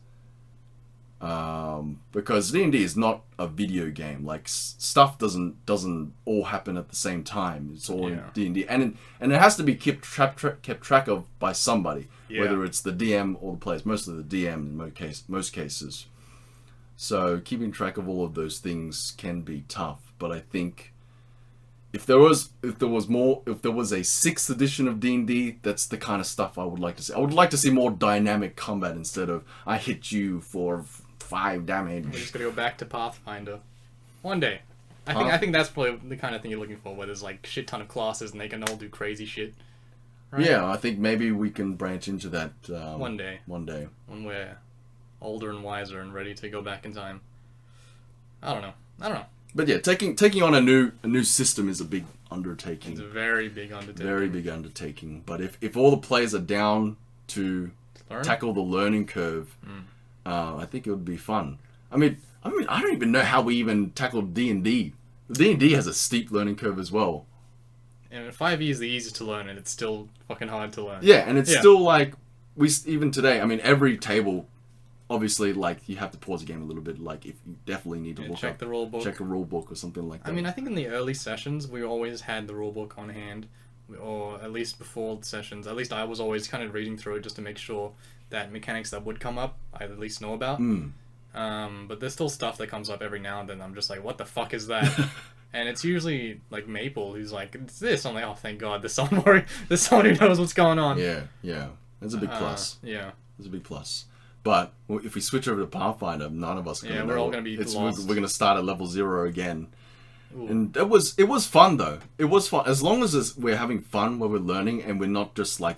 Because D&D is not a video game. Like, stuff doesn't all happen at the same time. It's all in D&D, and it has to be kept track of by somebody, whether it's the DM or the players. Mostly the DM in most cases. So keeping track of all of those things can be tough. But I think if there was a 6th edition of D&D, that's the kind of stuff I would like to see. I would like to see more dynamic combat instead of I hit you for 5 damage. We're just gonna go back to Pathfinder one day. I think that's probably the kind of thing you're looking for, where there's like shit ton of classes and they can all do crazy shit. Right? Yeah, I think maybe we can branch into that one day. When we're older and wiser and ready to go back in time. I don't know. But yeah, taking on a new system is a big undertaking. It's a very big undertaking. But if all the players are down to tackle the learning curve, I think it would be fun. I mean, I don't even know how we even tackled D&D. D&D has a steep learning curve as well. And 5e is the easiest to learn, and it's still fucking hard to learn. Yeah, and it's still like even today. I mean, every table, obviously, like you have to pause the game a little bit. Like if you definitely need to check the rule book, check a rule book or something like that. I mean, I think in the early sessions we always had the rule book on hand, or at least before the sessions. At least I was always kind of reading through it just to make sure that mechanics that would come up I at least know about. But there's still stuff that comes up every now and then. I'm just like, what the fuck is that? And it's usually like Maple who's like, it's this. I'm like, oh, thank God, there's someone who knows what's going on. Yeah, that's a big plus. Yeah, it's a big plus. But if we switch over to Pathfinder, none of us are gonna know. We're all gonna be lost. We're gonna start at level 0 again. Ooh. And it was fun though. It was fun as long as we're having fun while we're learning, and we're not just like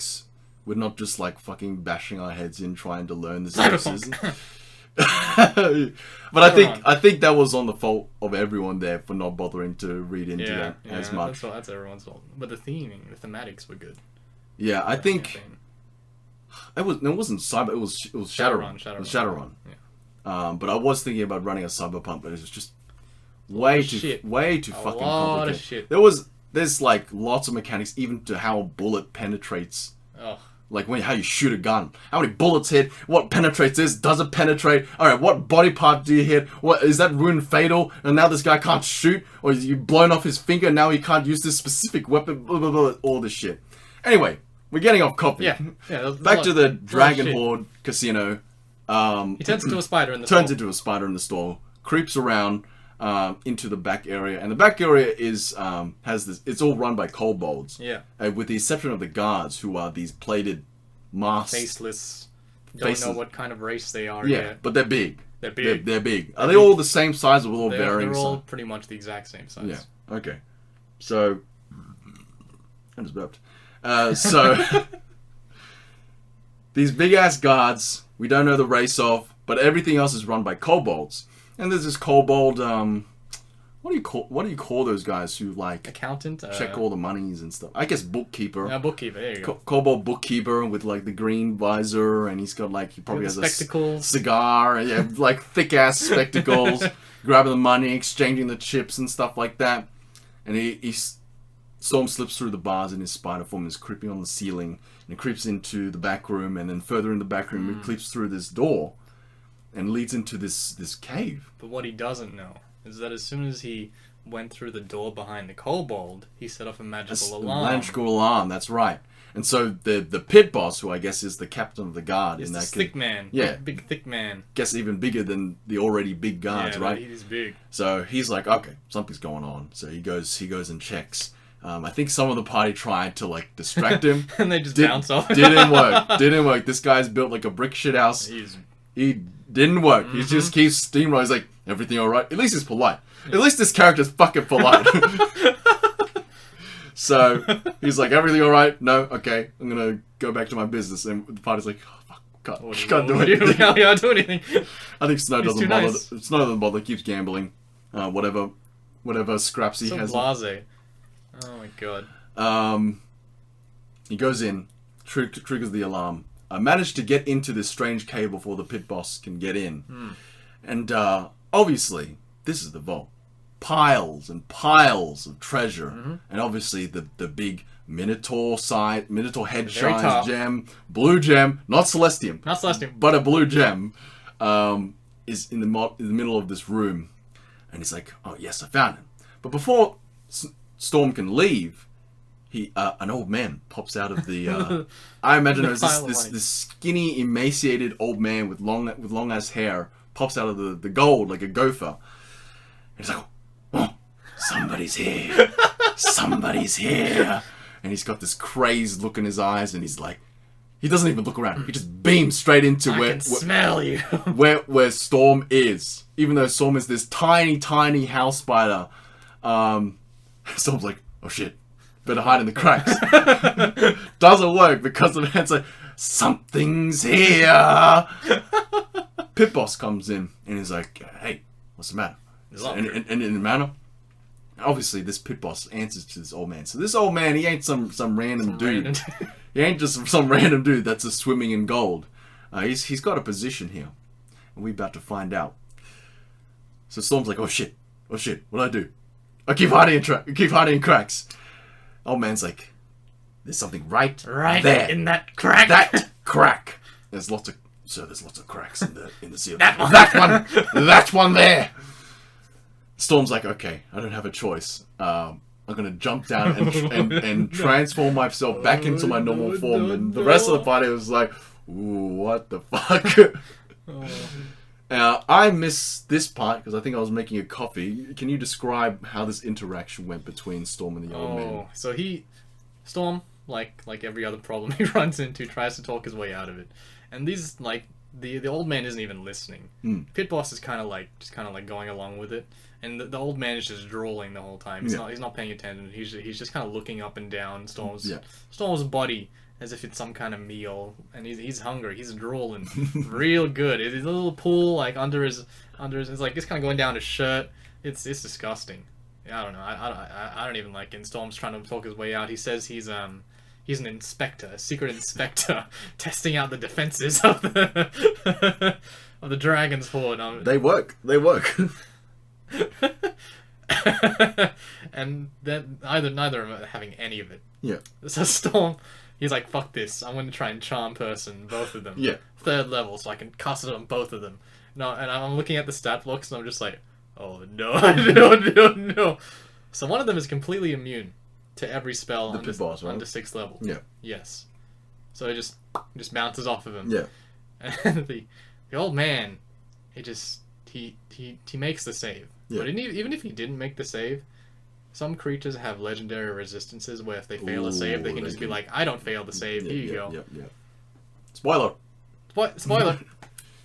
fucking bashing our heads in trying to learn this season. But I think that was on the fault of everyone there for not bothering to read into that as much. That's everyone's fault. But the theming, the thematics were good. Yeah, I think it wasn't Cyber. It was Shadowrun. It was Shadowrun. Yeah. But I was thinking about running a Cyberpunk, but it was just way too fucking complicated. A lot of shit. There's like lots of mechanics, even to how a bullet penetrates Like how you shoot a gun. How many bullets hit? What penetrates this? Does it penetrate? Alright, what body part do you hit? What is that wound fatal? And now this guy can't shoot? Or you've blown off his finger and now he can't use this specific weapon? Blah, blah, blah, all this shit. Anyway, we're getting off copy. Yeah. Back to the Dragon Horde casino. He turns into a spider in the Turns into a spider in the store. Creeps around into the back area. And the back area has this... It's all run by kobolds. Yeah. With the exception of the guards, who are these plated masks. Faceless. Don't know what kind of race they are Yeah, yet. but they're big. They're big. They're big. Are they all the same size or all varying They're all size? pretty much the exact same size. Yeah. Okay. So... I just burped. So... These big-ass guards, we don't know the race of, but everything else is run by kobolds. And there's this kobold, what do you call those guys who, like... Accountant? Check all the monies and stuff. I guess bookkeeper. Yeah, bookkeeper, there you go. Kobold bookkeeper with, like, the green visor, and he's got, like, he probably has spectacles. A cigar, and, yeah, like, thick-ass spectacles, grabbing the money, exchanging the chips and stuff like that. And Storm slips through the bars in his spider form, is creeping on the ceiling, and he creeps into the back room, and then further in the back room, he creeps through this door, and leads into this cave. But what he doesn't know is that as soon as he went through the door behind the kobold, he set off a magical alarm. A magical alarm, that's right. And so the pit boss, who I guess is the captain of the guard, is in the that thick man. Yeah, big thick man. Guess even bigger than the already big guards, right? He's big. So he's like, okay, something's going on. So he goes and checks. I think some of the party tried to like distract him, and they just bounce off. Didn't work. This guy's built like a brick shit house. He didn't work. He just keeps steamrolling. He's like, everything all right? At least he's polite. At least this character's fucking polite. So he's like, everything all right? No, okay. I'm gonna go back to my business. And the party's like, oh, fuck, can't do anything. Can't do anything. I think Snow doesn't bother. Nice. Snow doesn't bother. Keeps gambling. Whatever scraps he has. Blasé. Oh my god. He goes in, triggers the alarm. I managed to get into this strange cave before the pit boss can get in. And obviously, this is the vault. Piles and piles of treasure. And obviously the big Minotaur head shines gem, blue gem, not Celestium. But a blue gem is in the middle of this room. And he's like, oh yes, I found him. But before Storm can leave, an old man pops out of the. I imagine it was this skinny, emaciated old man with long ass hair pops out of the gold like a gopher. And he's like, "Oh, somebody's here! Somebody's here!" And he's got this crazed look in his eyes, and he's like, he doesn't even look around. He just beams straight into I can smell you. where Storm is, even though Storm is this tiny house spider. Storm's like, oh shit, better hide in the cracks. Doesn't work because the man's like, something's here. Pit boss comes in and he's like, hey, what's the matter? And in the manner, obviously this pit boss answers to this old man. So this old man, he ain't some random dude. He ain't just some random dude that's just swimming in gold. He's got a position here, and we're about to find out. So Storm's like, oh shit, what'd I do? I keep hiding in cracks. Old man's like, there's something right there in that crack. That crack. There's lots of cracks in the ceiling. That one there. Storm's like, okay, I don't have a choice. I'm gonna jump down and transform myself back into my normal form. And the rest of the party was like, ooh, what the fuck? I missed this part because I think I was making a coffee. Can you describe how this interaction went between Storm and the old man? So Storm, like every other problem he runs into, tries to talk his way out of it. And these, like, the old man isn't even listening. Pit boss is kind of like going along with it. And the old man is just drooling the whole time. He's not paying attention. He's just kind of looking up and down Storm's body as if it's some kind of meal, and he's hungry. He's drooling real good. His little pool like under his it's like it's kind of going down his shirt. It's disgusting. I don't know. I don't even like it. And Storm's trying to talk his way out. He says he's an inspector, a secret inspector, testing out the defenses of the of the Dragon's Horde. They work. And then neither of them are having any of it. Yeah. So Storm He's like, fuck this. I'm going to try and charm person, both of them. Yeah. 3rd level, so I can cast it on both of them. No, and I'm looking at the stat blocks, and I'm just like, oh no, no. So one of them is completely immune to every spell The pit boss, right? under 6th level. Yeah. Yes. So it just bounces off of him. Yeah. And the old man, he makes the save. Yeah. But even if he didn't make the save, some creatures have legendary resistances where if they fail a save, they can just be like, I don't fail the save, here you go. Yeah. Spoiler! Spoiler!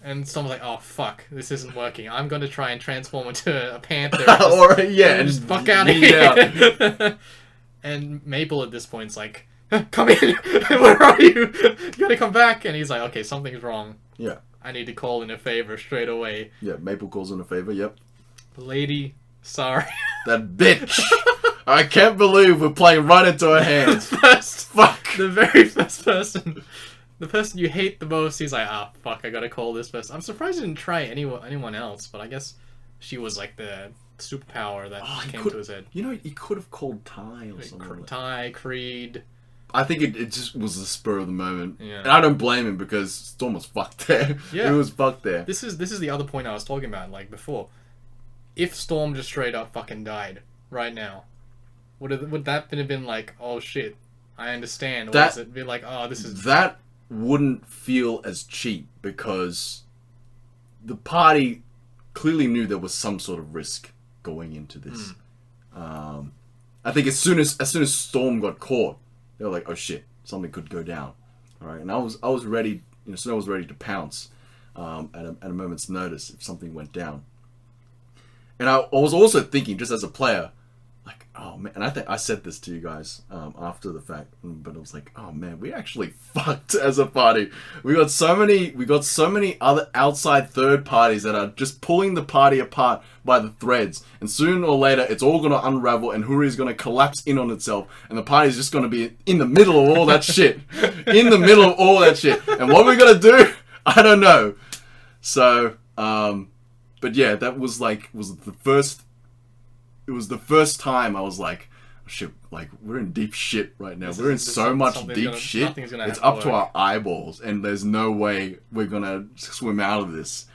And someone's like, oh fuck, this isn't working. I'm going to try and transform into a panther. And just fuck out of here. And Maple at this point is like, come in! Where are you? You gotta come back! And he's like, okay, something's wrong. Yeah. I need to call in a favor straight away. Yeah, Maple calls in a favor, yep. Lady, sorry. That bitch! I can't believe we're playing right into her hands. Fuck! The very first person. The person you hate the most, he's like, ah, fuck, I gotta call this person. I'm surprised he didn't try anyone else, but I guess she was like the superpower that came to his head. You know, he could have called Ty or something. Ty, Creed. I think it just was the spur of the moment. Yeah. And I don't blame him because Storm was fucked there. Yeah. It was fucked there. This is the other point I was talking about, like, before. If Storm just straight up fucking died right now, would that have been like, oh shit, I understand? Or would it be like, oh, this is... That wouldn't feel as cheap because the party clearly knew there was some sort of risk going into this. I think as soon as Storm got caught, they were like, oh shit, something could go down. All right, and I was ready, Snow was ready to pounce at a moment's notice if something went down. And I was also thinking, just as a player, like, oh man, and I think I said this to you guys after the fact, but I was like, oh man, we actually fucked as a party. We got so many other outside third parties that are just pulling the party apart by the threads, and sooner or later it's all gonna unravel, and Huri is gonna collapse in on itself, and the party's just gonna be in the middle of all that shit, in the middle of all that shit. And what we're gonna do, I don't know. So, but yeah, that was the first time I was like, oh, shit, like, we're in deep shit right now. We're in so much deep shit. It's up to our eyeballs, and there's no way we're gonna swim out of this.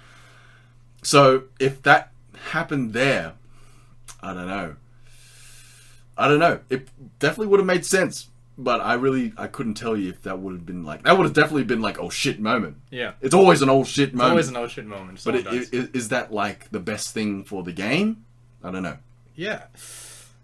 So if that happened there, I don't know. It definitely would have made sense, but I couldn't tell you if that would have been like, that would have definitely been like, oh shit moment. Yeah. It's always an old shit moment. Always an old shit moment. But is that like the best thing for the game? I don't know. Yeah.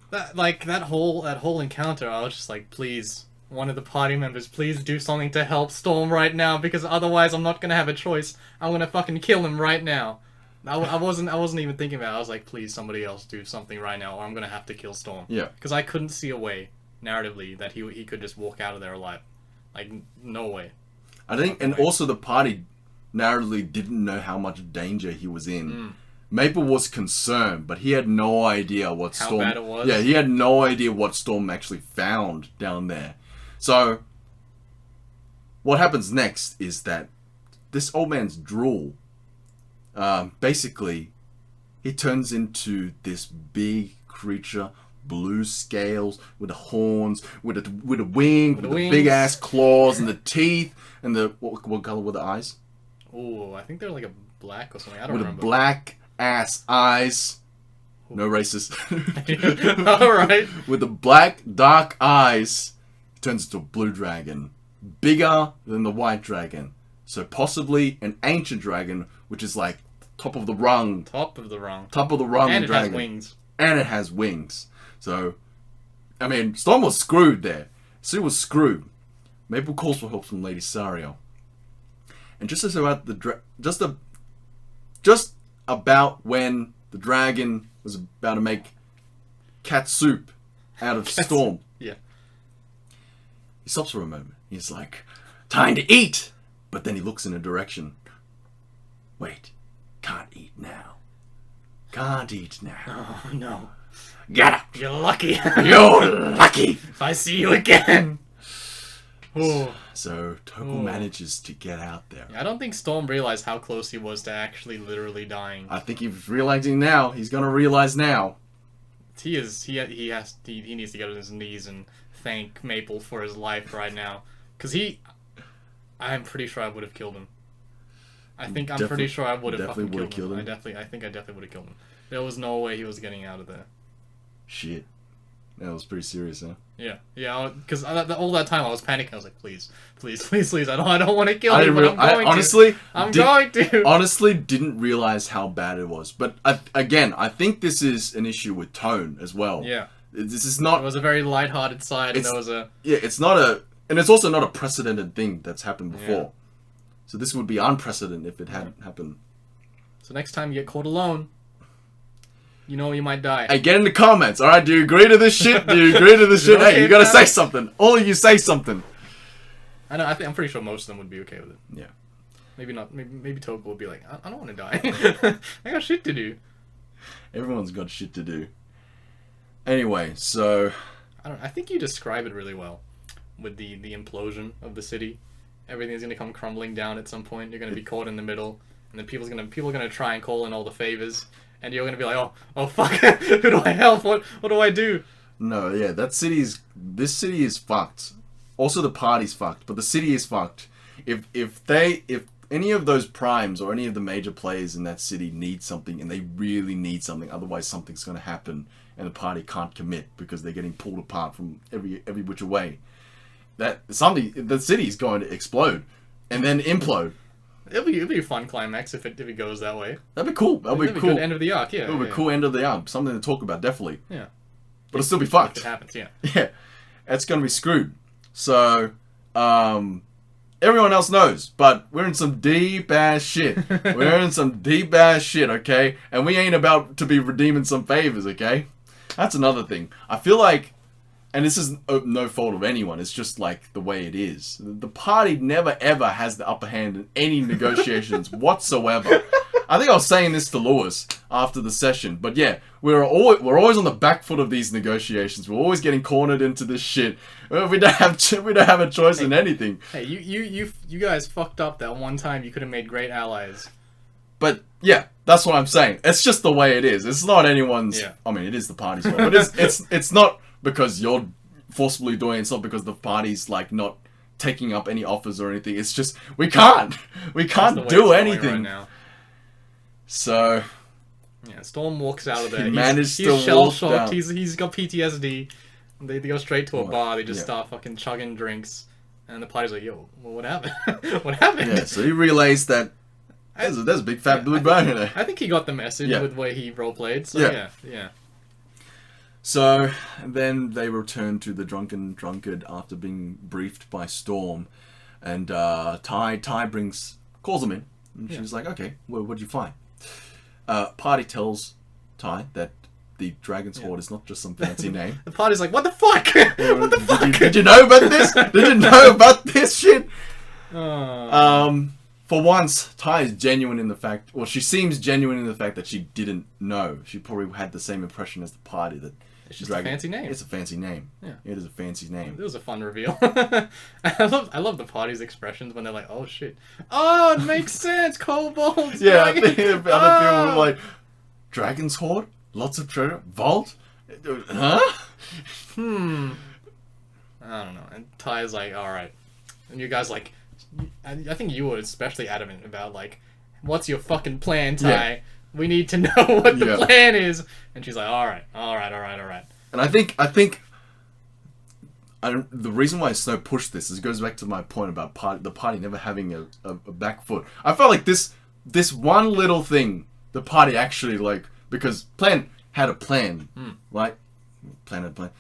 That whole encounter, I was just like, please, one of the party members, please do something to help Storm right now, because otherwise I'm not gonna have a choice. I'm gonna fucking kill him right now. I wasn't even thinking about it. I was like, please, somebody else do something right now, or I'm gonna have to kill Storm. Yeah. Because I couldn't see a way, narratively, that he could just walk out of there alive. Like, no way. I think, and also the party narratively didn't know how much danger he was in. Maple was concerned, but he had no idea what Storm... How bad it was? Yeah, he had no idea what Storm actually found down there. So, what happens next is that this old man's drool, basically, he turns into this big creature, blue scales, with the horns, with a wing, with the big ass claws, and the teeth, and the... What color were the eyes? Oh, I think they're like a black or something. I don't remember. With black ass eyes. No racist. Alright. With the black, dark eyes, it turns into a blue dragon. Bigger than the white dragon. So possibly an ancient dragon, which is like top of the rung. Top of the rung. And it has wings. And it has wings. So, I mean, Storm was screwed there. Sue was screwed. Maple calls for help from Lady Sario. And just about when the dragon was about to make cat soup out of Storm. Yeah. He stops for a moment. He's like, time to eat! But then he looks in a direction. Wait, can't eat now. Can't eat now. Oh, no. Get up! You're lucky. You're lucky! If I see you again. Oh. So, Topol manages to get out there. Yeah, I don't think Storm realized how close he was to actually literally dying. I think he's realizing now. He's gonna realize now. He needs to get on his knees and thank Maple for his life right now. Because I'm pretty sure I would have killed him. I'm pretty sure I would have fucking killed him. I think I definitely would have killed him. There was no way he was getting out of there. Shit. That was pretty serious, huh? Yeah, because all that time I was panicking. I was like, please, I don't want to kill him, but I'm going to. Honestly, didn't realize how bad it was. But I think this is an issue with tone as well. Yeah. This is not... It was a very lighthearted side, and there was a... Yeah, it's not a... And it's also not a precedented thing that's happened before. Yeah. So this would be unprecedented if it hadn't happened. So next time you get caught alone, you know you might die. Hey, get in the comments, alright? Do you agree to this shit? Do you agree to this shit? Hey, you gotta say something. All of you say something. I know, I'm pretty sure most of them would be okay with it. Yeah. Maybe not. Maybe Togo would be like, I don't want to die. I got shit to do. Everyone's got shit to do. Anyway, so... I think you describe it really well. With the implosion of the city. Everything's gonna come crumbling down at some point. You're gonna be caught in the middle. And then people are gonna try and call in all the favors. And you're gonna be like, oh fuck, who do I help? What do I do? No, yeah, this city is fucked. Also the party's fucked, but the city is fucked. If any of those primes or any of the major players in that city need something, and they really need something, otherwise something's gonna happen, and the party can't commit because they're getting pulled apart from every which way. The city's going to explode, and then implode. It'll be a fun climax if it goes that way. That'd be cool. That'd be cool. A good end of the arc, yeah. It'll be a cool end of the arc. Something to talk about, definitely. Yeah. But it'll still be fucked. If it happens, yeah. Yeah. It's gonna be screwed. So, everyone else knows, but we're in some deep ass shit. We're in some deep ass shit, okay? And we ain't about to be redeeming some favors, okay? That's another thing. I feel like, and this is no fault of anyone, it's just like the way it is. The party never ever has the upper hand in any negotiations whatsoever. I think I was saying this to Lewis after the session, but yeah, we're always on the back foot of these negotiations. We're always getting cornered into this shit. We don't have a choice in anything. Hey, you guys fucked up that one time. You could have made great allies. But yeah, that's what I'm saying. It's just the way it is. It's not anyone's. Yeah. I mean, it is the party's fault, but it's not because you're forcibly doing it. It's not because the party's like not taking up any offers or anything. It's just we can't do anything right now. So yeah, Storm walks out of there. He's shell shocked. He's got PTSD. They go straight to a bar. They just start fucking chugging drinks, and the party's like, "Yo, well, what happened? What happened?" Yeah, so he realized that there's a big fat blue bar in there. I think he got the message with the way he roleplayed. So yeah. So then they return to the drunkard after being briefed by Storm, and Ty calls him in, and she's like, "Okay, well, what'd you find?" Party tells Ty that the Dragon's Horde is not just some fancy name. The party's like, "What the fuck? What the fuck? Did you know about this? Did you know about this shit?" For once, Ty is genuine in the fact, well, she seems genuine in the fact that she didn't know. She probably had the same impression as the party that it's just a fancy name. It's a fancy name. Yeah, it is a fancy name. It was a fun reveal. I love the party's expressions when they're like, "Oh shit! Oh, it makes sense. Kobolds." Yeah, I think other people were like, "Dragon's Horde, lots of treasure, vault, huh?" I don't know. And Ty's like, "All right," and you guys like, I think you were especially adamant about like, "What's your fucking plan, Ty? Yeah. We need to know what the plan is." And she's like, all right. And I think the reason why Snow pushed this is it goes back to my point about the party never having a back foot. I felt like this one little thing, the party actually like, because Plan had a plan, right?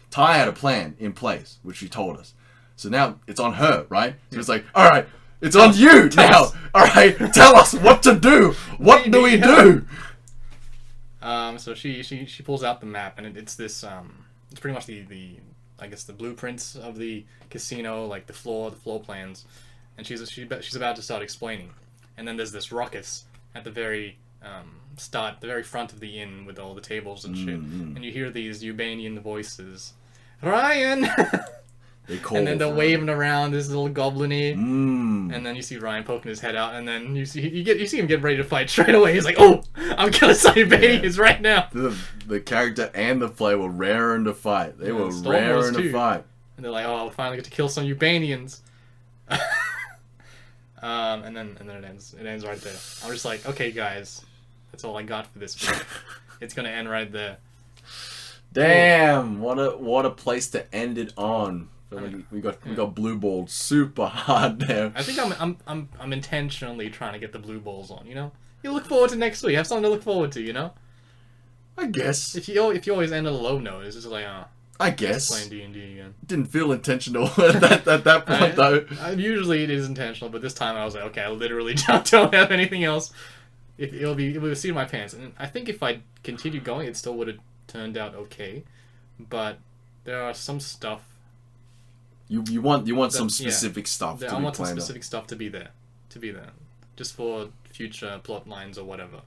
Ty had a plan in place, which she told us. So now it's on her, right? So it's like, all right, it's on you now. All right, tell us what to do. What do we do? So she pulls out the map, and it's this it's pretty much the I guess the blueprints of the casino, like the floor plans, and she's about to start explaining, and then there's this ruckus at the very the very front of the inn with all the tables and shit, and you hear these Ubanian voices, Ryan. And then they're waving around this little goblin-y. And then you see Ryan poking his head out, and then you see him getting ready to fight straight away. He's like, "Oh, I'm killing Siberians right now." The character and the player were raring to fight. They were raring to fight. And they're like, "Oh, we finally get to kill some Ubanians." And then it ends. It ends right there. I'm just like, okay, guys, that's all I got for this one. It's gonna end right there. Damn! What a place to end it on. We got blue balled super hard there. I think I'm intentionally trying to get the blue balls on. You know, you look forward to next week. Have something to look forward to. You know. I guess. If you always end on a low note, it's just like, I guess. Playing D&D again. Didn't feel intentional at that point, though. Usually it is intentional, but this time I was like, okay, I literally don't have anything else. It would seat my pants. And I think if I continued going, it still would have turned out okay. But there are some stuff. You want some specific stuff to be planned. I want some specific stuff to be there. Just for future plot lines or whatever.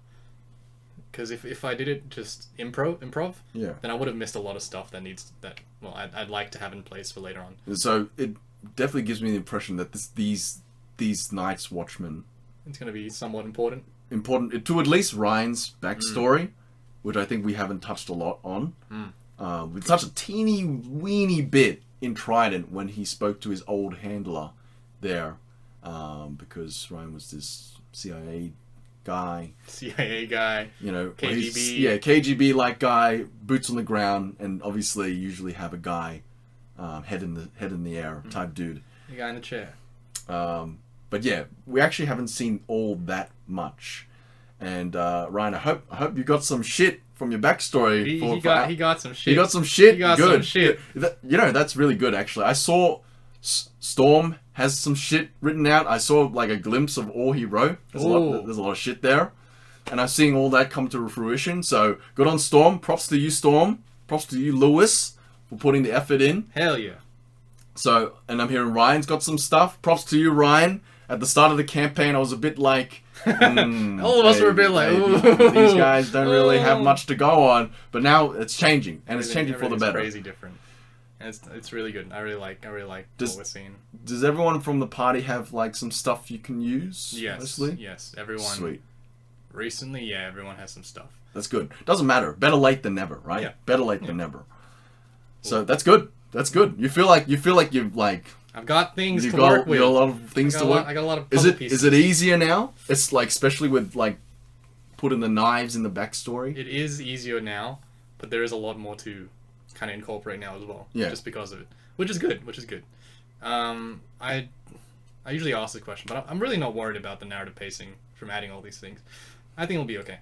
Because if I did it just improv, then I would have missed a lot of stuff I'd like to have in place for later on. So it definitely gives me the impression that these Night's Watchmen, it's going to be somewhat important to at least Ryan's backstory, which I think we haven't touched a lot on. We touched a teeny weeny bit in Trident when he spoke to his old handler there, because Ryan was this CIA guy, you know, KGB, KGB-like guy, boots on the ground, and obviously usually have a guy, head in the air type dude, the guy in the chair. But yeah, we actually haven't seen all that much, and Ryan, I hope you got some shit from your backstory. He got some shit. He got some shit. He got good. Some shit. You know, that's really good actually. I saw Storm has some shit written out. I saw like a glimpse of all he wrote. There's a lot of shit there. And I'm seeing all that come to fruition. So good on Storm. Props to you, Storm. Props to you, Lewis, for putting the effort in. Hell yeah. So, and I'm hearing Ryan's got some stuff. Props to you, Ryan. At the start of the campaign, I was a bit like... all of us were a bit like... These guys don't really have much to go on. But now it's changing. And it's changing for the better. Crazy different. And it's really good. I really like what we're seeing. Does everyone from the party have like some stuff you can use? Yes. Mostly? Yes. Everyone. Sweet. Recently, yeah, everyone has some stuff. That's good. Doesn't matter. Better late than never, right? Yeah. Better late than never. So that's good. That's good. You feel like you've like. I've got things to work with. You got a lot of things to work. I got a lot of puzzle pieces. Is it easier now? It's like, especially with like putting the knives in the backstory. It is easier now, but there is a lot more to kind of incorporate now as well. Yeah. Just because of it, which is good. I usually ask this question, but I'm really not worried about the narrative pacing from adding all these things. I think it'll be okay.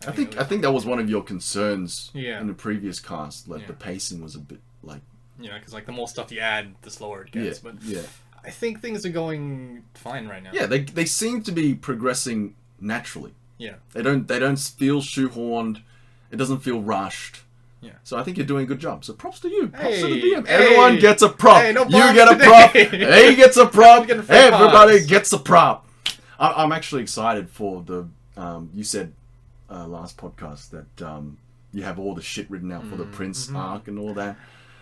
I think that was one of your concerns in the previous cast. Like the pacing was a bit like. Yeah, because like the more stuff you add, the slower it gets. But yeah. I think things are going fine right now. Yeah, they seem to be progressing naturally. Yeah. They don't feel shoehorned. It doesn't feel rushed. Yeah. So I think you're doing a good job. So props to you. Props to the Hey, DM. Everyone gets a prop. Hey, no You get a props prop. today. He gets a prop. Getting free Everybody props. gets a prop. I'm actually excited for the. You said last podcast that you have all the shit written out for the Prince arc and all that.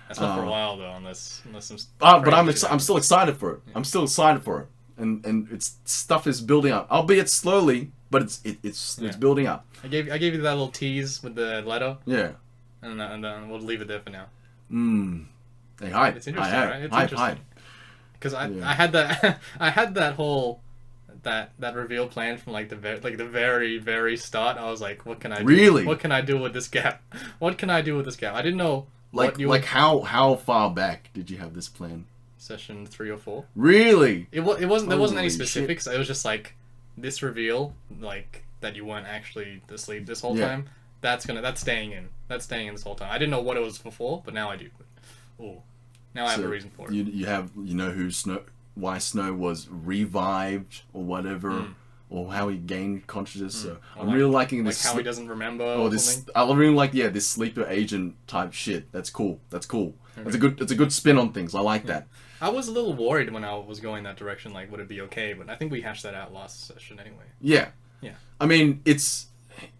That's not for a while though, unless some. But I'm still excited for it. I'm still excited for it, and it's stuff is building up, albeit slowly, but it's building up. I gave you that little tease with the letter. Yeah. And then we'll leave it there for now. Hey, hype. It's interesting, right? It's hype, interesting. hype. Because I had that I had that whole that reveal plan from like the very very start. I was like, what can I do? Really? What can I do with this gap? What can I do with this gap? I didn't know. How far back did you have this plan? Session 3 or 4. Really? It wasn't. There wasn't any Holy specifics. It was just like this reveal, like that you weren't actually asleep this whole time. That's staying in. That's staying in this whole time. I didn't know what it was before, but now I do. Now I have a reason for it. You know why Snow was revived or whatever, or how he gained consciousness. So I'm really liking this. Like how he doesn't remember. Or something. I really like this sleeper agent type shit. That's cool. Okay. It's a good spin on things. I like that. I was a little worried when I was going that direction. Like, would it be okay? But I think we hashed that out last session anyway. Yeah. Yeah. I mean,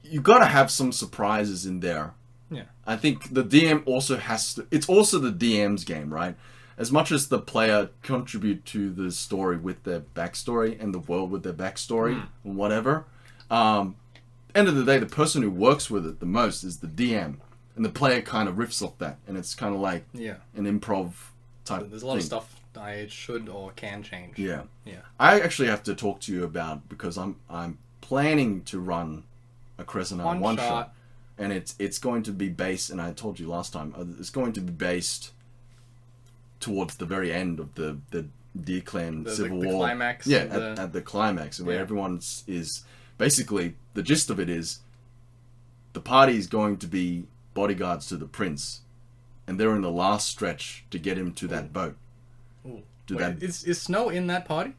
you gotta have some surprises in there. Yeah. I think the DM also has to. It's also the DM's game, right? As much as the player contribute to the story with their backstory and the world with their backstory or whatever, end of the day, the person who works with it the most is the DM, and the player kind of riffs off that, and it's kind of like an improv type. There's a lot of stuff I should or can change. Yeah. Yeah. I actually have to talk to you about, because I'm planning to run a Crescent one shot, and it's going to be based, and I told you last time, it's going to be based towards the very end of the Deer Clan Civil War. Climax. Yeah, at the climax, where everyone is basically, the gist of it is the party is going to be bodyguards to the prince, and they're in the last stretch to get him to that boat. Ooh. Wait, is Snow in that party?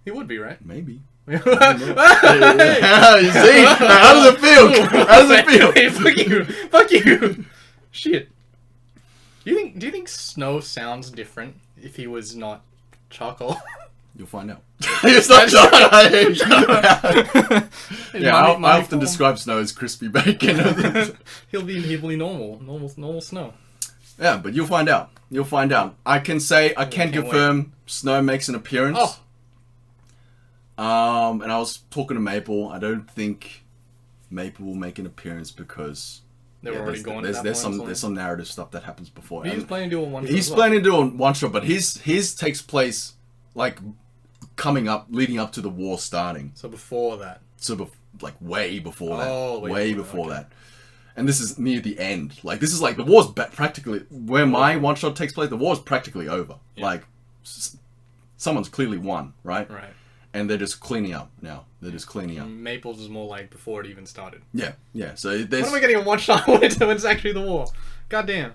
He would be, right? Maybe. You see? How does it feel? How does it feel? Hey, fuck you! Fuck you! Shit. Do you think Snow sounds different if he was not charcoal? You'll find out. It's not charcoal. Yeah, I often describe Snow as crispy bacon. He'll be normal Snow. Yeah, but you'll find out. You'll find out. I can confirm Snow makes an appearance. Oh. And I was talking to Maple. I don't think Maple will make an appearance because They were already gone. There's some narrative stuff that happens before. He's planning to do a one shot. He's planning to do a one shot, but his takes place like leading up to the war starting. So before that. So like way before that. Oh, way before that. And this is near the end. Like, this is like, the war's practically, where my one shot takes place, the war's practically over. Yeah. Like, someone's clearly won, right? Right. And they're just cleaning up now. They're just cleaning up. Maples is more like before it even started. Yeah, yeah. So there's... When am I getting a one shot when it's actually the war? God damn.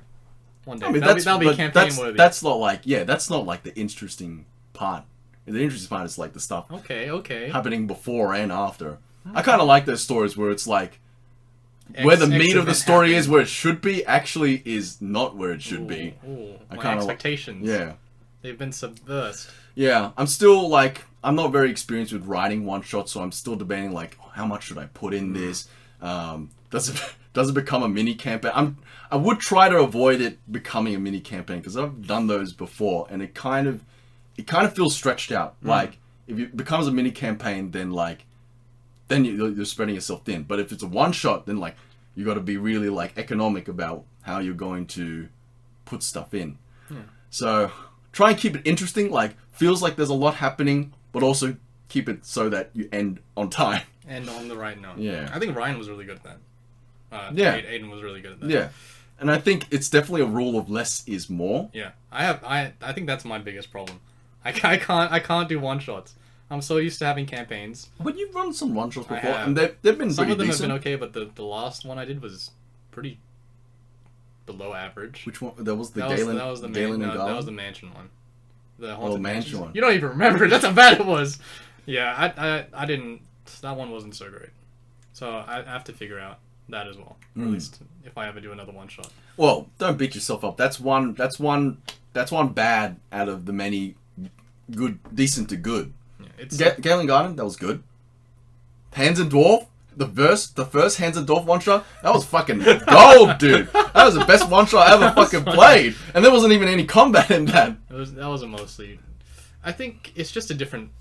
One day. I mean, that'll be campaign worthy. That's not like, that's not like the interesting part. The interesting part is like the stuff happening before and after. Okay. I kind of like those stories where it's like, where the meat of the story is where it should be actually is not where it should be. My expectations. Yeah. They've been subversed. Yeah. I'm still like, I'm not very experienced with writing one shots, so I'm still debating like, how much should I put in this? Does it become a mini campaign? I would try to avoid it becoming a mini campaign because I've done those before, and it kind of feels stretched out. Like, if it becomes a mini campaign, then you're spreading yourself thin. But if it's a one shot, then like you got to be really like economic about how you're going to put stuff in. Yeah. So try and keep it interesting. Like, feels like there's a lot happening, but also keep it so that you end on time. And on the right note. Yeah. I think Ryan was really good at that. Aiden was really good at that. Yeah. And I think it's definitely a rule of less is more. Yeah. I think that's my biggest problem. I can't do one shots. I'm so used to having campaigns. But you've run some one shots before, and they've been some pretty of them decent. have been okay, but the last one I did was pretty below average. Which one? That was the Galen. That was the that was the mansion one. The haunted mansion one. You don't even remember. That's how bad it was. Yeah, I didn't. That one wasn't so great. So I have to figure out that as well. At least if I ever do another one shot. Well, don't beat yourself up. That's one bad out of the many good, decent to good. Yeah, Galen Garden, that was good. Hands and Dwarf, the first Hands and Dwarf one shot, that was fucking gold, dude. That was the best one shot I ever fucking played, and there wasn't even any combat in that. That was a mostly. I think it's just a different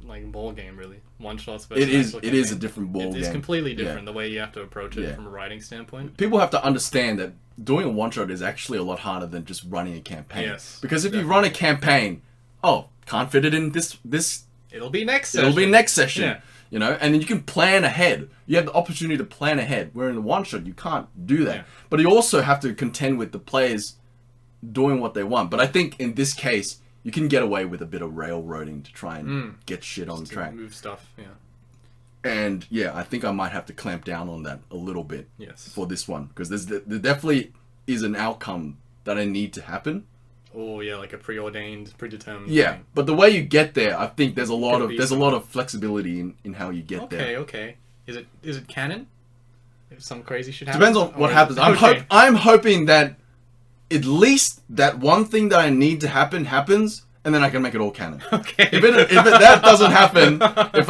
like ball game, really. One shots. It is a different ball game. It's completely different the way you have to approach it from a writing standpoint. People have to understand that doing a one shot is actually a lot harder than just running a campaign. Yes, because if you run a campaign, can't fit it in this. It'll be next session. It'll be next session. Yeah. You know, and then you can plan ahead. You have the opportunity to plan ahead. Where in the one shot, you can't do that. Yeah. But you also have to contend with the players doing what they want. But I think in this case, you can get away with a bit of railroading to try and get shit on track. Move stuff, yeah. And yeah, I think I might have to clamp down on that a little bit for this one. Because there definitely is an outcome that I need to happen. Oh yeah, like a preordained, predetermined. Yeah, thing. But the way you get there, I think there's a lot of flexibility in how you get there. Okay. Is it canon? If some crazy shit happens. Depends on what happens. I'm hoping that at least that one thing that I need to happen happens, and then I can make it all canon. Okay. If that doesn't happen, if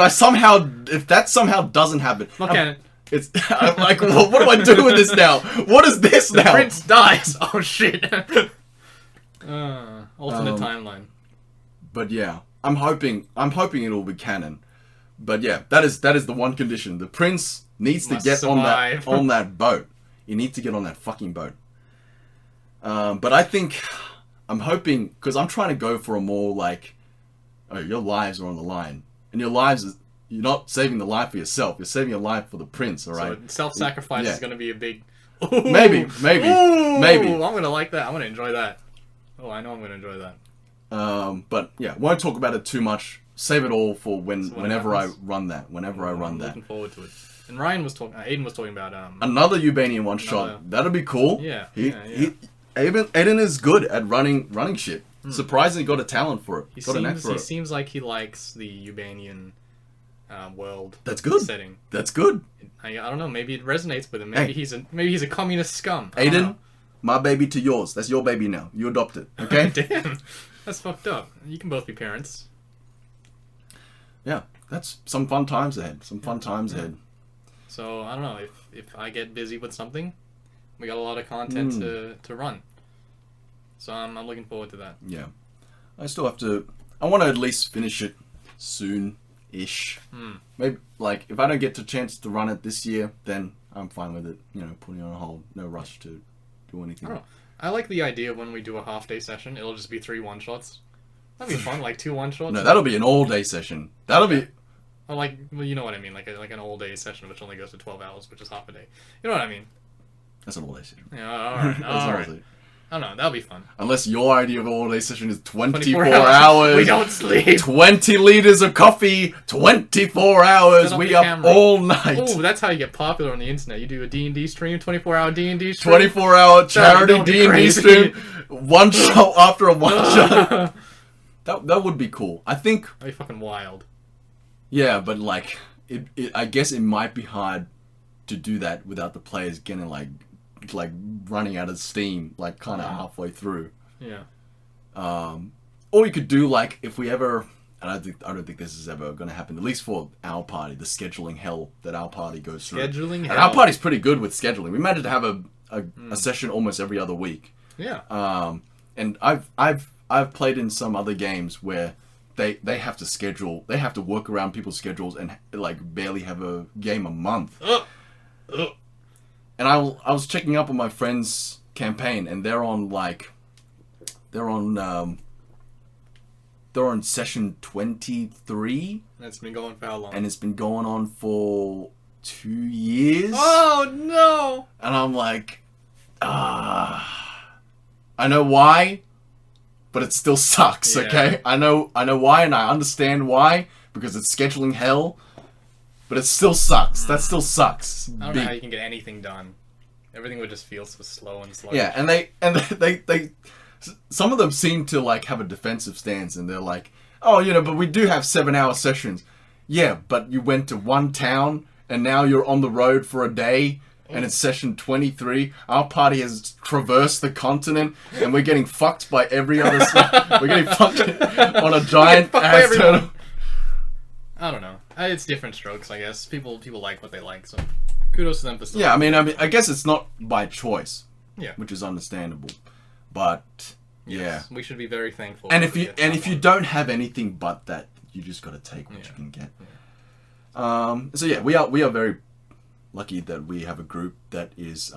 that somehow doesn't happen, not canon. It's I'm like, well, what do I do with this now? What is this now? The prince dies. Oh shit. Alternate timeline. But yeah, I'm hoping it'll be canon. But yeah, that is the one condition. The prince needs to get survive. on that boat. He needs to get on that fucking boat. But I think I'm hoping, because I'm trying to go for a more like, oh, your lives are on the line, and your lives is, you're not saving the life for yourself. You're saving your life for the prince. All right. So self-sacrifice is going to be a big. Ooh, maybe. I'm going to like that. I'm going to enjoy that. Oh, I know I'm going to enjoy that. But yeah, won't talk about it too much. Save it all for whenever I happens. run that. Whenever I run I'm that. looking forward to it. And Ryan was talking. Aiden was talking about another Ubanian one shot. That'll be cool. Yeah. Aiden is good at running shit. Surprisingly, got a talent for it. He seems like he likes the Ubanian world. That's good. Setting. That's good. I don't know. Maybe it resonates with him. Maybe he's a communist scum. Aiden, my baby to yours. That's your baby now. You adopt it. Okay. Damn, that's fucked up. You can both be parents. Yeah, that's some fun times ahead. Some fun times ahead. So I don't know if I get busy with something, we got a lot of content to run. So I'm looking forward to that. Yeah, I still have to. I want to at least finish it soon-ish. Maybe like if I don't get the chance to run it this year, then I'm fine with it. You know, putting it on hold. No rush to do anything. I don't know. I like the idea of when we do a half-day session, it'll just be 3 one-shots. That'd be fun, like 2 one-shots. No, that'll be an all-day session. That'll be. Oh, like, well, you know what I mean, like an all-day session, which only goes to 12 hours, which is half a day. You know what I mean? That's an all-day session. Yeah, all right. I don't know, that'll be fun. Unless your idea of an all-day session is 24 hours. We don't sleep. 20 liters of coffee, 24 hours. We up all night. Oh, that's how you get popular on the internet. You do a D&D stream, 24-hour D&D stream. 24-hour charity D&D stream. One shot after a one shot. That would be cool. I think. That'd be fucking wild. Yeah, but like, I guess it might be hard to do that without the players getting like running out of steam, like kind of halfway through. Yeah. Or you could do like if we ever, and I don't think this is ever going to happen. At least for our party, the scheduling hell that our party goes through. Scheduling hell. And our party's pretty good with scheduling. We managed to have a session almost every other week. Yeah. And I've played in some other games where they have to schedule, they have to work around people's schedules and like barely have a game a month. And I was checking up on my friend's campaign, and they're on session 23. That's been going for how long? And it's been going on for 2 years. Oh no! And I'm like, I know why, but it still sucks. Yeah. Okay, I know why, and I understand why, because it's scheduling hell. But it still sucks. That still sucks. I don't know how you can get anything done. Everything would just feel so slow and slow. Yeah, and they some of them seem to like have a defensive stance, and they're like, oh, you know, but we do have 7-hour sessions. Yeah, but you went to one town, and now you're on the road for a day, and it's session 23. Our party has traversed the continent, and we're getting fucked by every other. We're getting fucked on a giant ass turtle. I don't know. It's different strokes, I guess. People like what they like, so kudos to them for still. Yeah, I mean, I guess it's not by choice. Yeah. Which is understandable, but yes, we should be very thankful. And if you don't have anything but that, you just got to take what you can get. Yeah. So yeah, we are very lucky that we have a group that is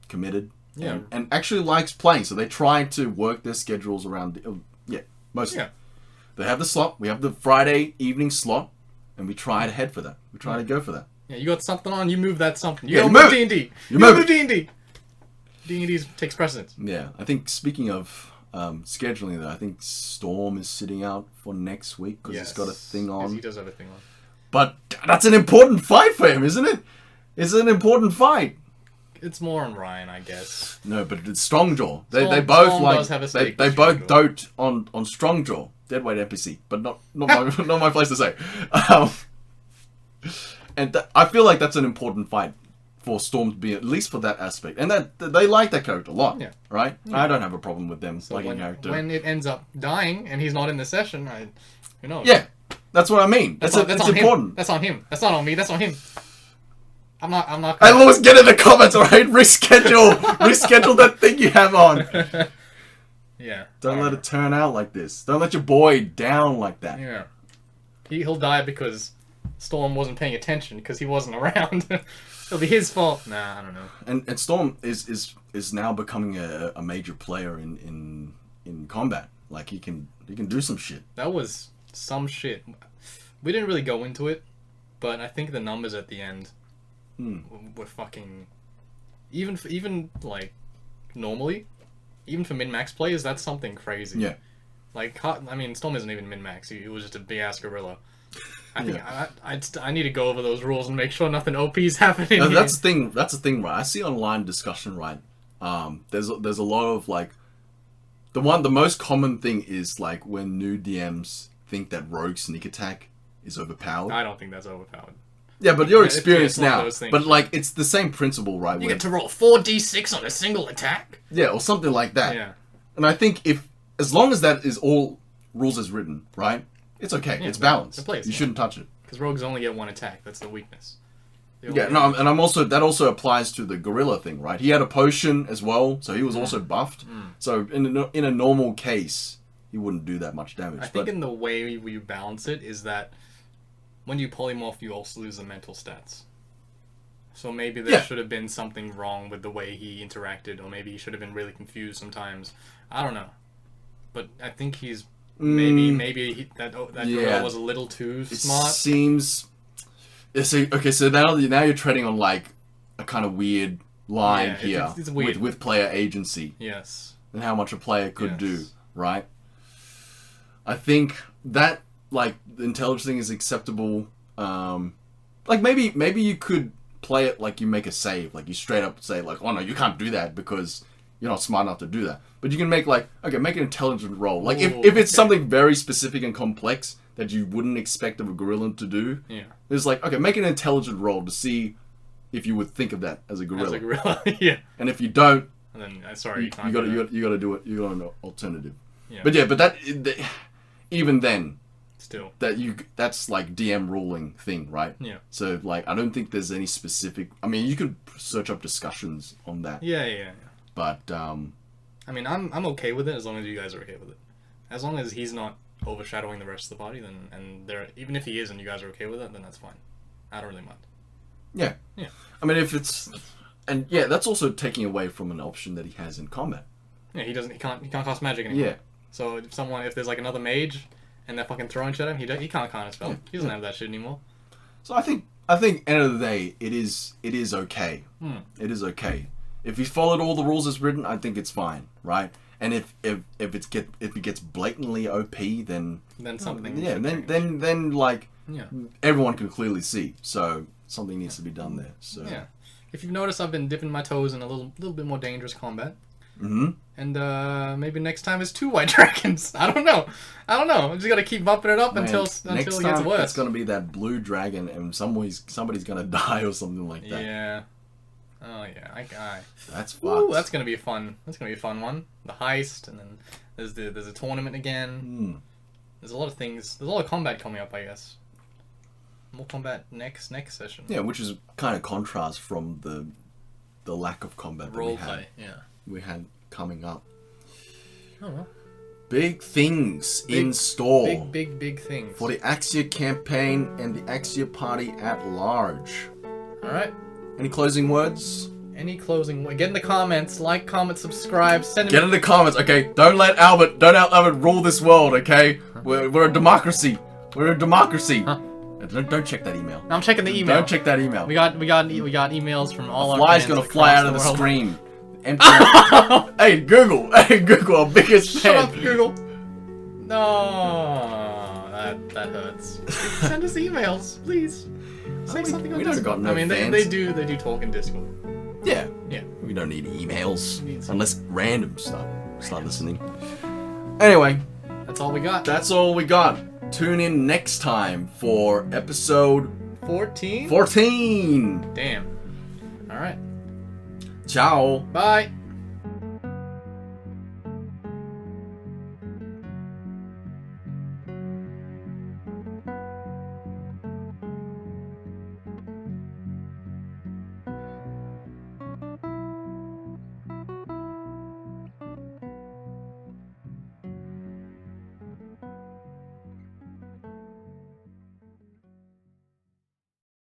committed. Yeah. And actually likes playing. So they try to work their schedules around. Mostly. Yeah. They have the slot. We have the Friday evening slot. And we try to head for that. We try to go for that. Yeah, you got something on, you move that something. You move D&D. You move D&D. D&D takes precedence. Yeah, I think speaking of scheduling, though, I think Storm is sitting out for next week because he's got a thing on. Yes, he does have a thing on. But that's an important fight for him, isn't it? It's an important fight. It's more on Ryan, I guess. No, but it's Strongjaw. They both Storm like does have a stake they with both Strongjaw. dote on Strongjaw. Deadweight NPC, but not my place to say. And I feel like that's an important fight for Storm to be, at least for that aspect. And that they like that character a lot, right? Yeah. I don't have a problem with them liking a character. When it ends up dying and he's not in the session, who knows? Yeah, that's what I mean. That's important. Him. That's on him. That's not on me. That's on him. I'm not. I always get in the comments, alright? Reschedule that thing you have on. Yeah. Don't let it turn out like this. Don't let your boy down like that. Yeah. He'll die because Storm wasn't paying attention because he wasn't around. It'll be his fault. Nah, I don't know. And Storm is now becoming a major player in combat. Like he can do some shit. That was some shit. We didn't really go into it, but I think the numbers at the end were fucking. Even like normally, even for min-max players, that's something crazy. Yeah. Like, I mean, Storm isn't even min-max. He was just a big-ass gorilla. I think I need to go over those rules and make sure nothing OP is happening. That's the thing. That's the thing, right? I see online discussion, right? There's a lot of like, the most common thing is like when new DMs think that rogue sneak attack is overpowered. I don't think that's overpowered. Yeah, but your experience now. Things, but like, it's the same principle, right? You get to roll 4d6 on a single attack. Yeah, or something like that. Yeah. And I think as long as that is all rules as written, right? It's okay. Yeah, it's balanced. You shouldn't touch it. Because rogues only get one attack. That's the weakness. Yeah, no, and that also applies to the gorilla thing, right? He had a potion as well, so he was also buffed. So in a normal case, he wouldn't do that much damage. I think in the way we balance it is that when you polymorph, you also lose the mental stats. So maybe there should have been something wrong with the way he interacted, or maybe he should have been really confused sometimes. I don't know, but I think he's maybe that gorilla was a little too smart. Seems. Okay, so now you're treading on like a kind of weird line here it's weird. with player agency. Yes. And how much a player could do, right? I think that like the intelligence thing is acceptable. Like maybe you could play it like you make a save, like you straight up say like, oh no, you can't do that because you're not smart enough to do that. But you can make like, okay, make an intelligent roll. Like if it's something very specific and complex that you wouldn't expect of a gorilla to do, it's like, okay, make an intelligent roll to see if you would think of that as a gorilla. As a gorilla, yeah. And if you don't, and then sorry, you can't. You gotta do it. You got an alternative. Yeah. But that even then, still that's like DM ruling thing, right? Yeah. So like, I don't think there's any specific. I mean, you could search up discussions on that. Yeah. But I mean, I'm okay with it as long as you guys are okay with it. As long as he's not overshadowing the rest of the party, even if he is and you guys are okay with it, then that's fine. I don't really mind. Yeah. I mean, if it's, and that's also taking away from an option that he has in combat. Yeah, he can't cast magic anymore. Yeah. So if there's like another mage and they're fucking throwing shit at him, he can't cast a spell. Yeah. He doesn't have that shit anymore. So I think end of the day, it is okay. It is okay. If he followed all the rules as written, I think it's fine, right? And if it gets blatantly OP, then something. Yeah, then like everyone can clearly see. So something needs to be done there. So yeah, if you've noticed, I've been dipping my toes in a little bit more dangerous combat. And maybe next time it's 2 white dragons. I don't know. I'm just gotta keep bumping it up until it gets worse. It's gonna be that blue dragon, and somebody's gonna die or something like that. Yeah. Oh yeah, That's fucked. Ooh, that's gonna be a fun one. The heist, and then there's a tournament again. There's a lot of things. There's a lot of combat coming up, I guess. More combat next session. Yeah, which is kind of contrast from the lack of combat that we had coming up. Oh well. Big things in store. Big things for the Axia campaign and the Axia party at large. All right. Any closing words? Get in the comments, like, comment, subscribe, Get in the comments, okay? Don't let Albert rule this world, okay? We're a democracy. We're a democracy. Huh? Don't check that email. No, I'm checking the email. Don't check that email. We got emails from all our fans. The fly's gonna fly out of the screen. Hey Google, our biggest fan. Shut up, Google. No, that hurts. Send us emails, please. Say something on Discord. They do talk in Discord. Yeah. Yeah. We don't need emails unless random start listening. Anyway, that's all we got. Tune in next time for episode 14. 14. Damn. All right. Ciao. Bye.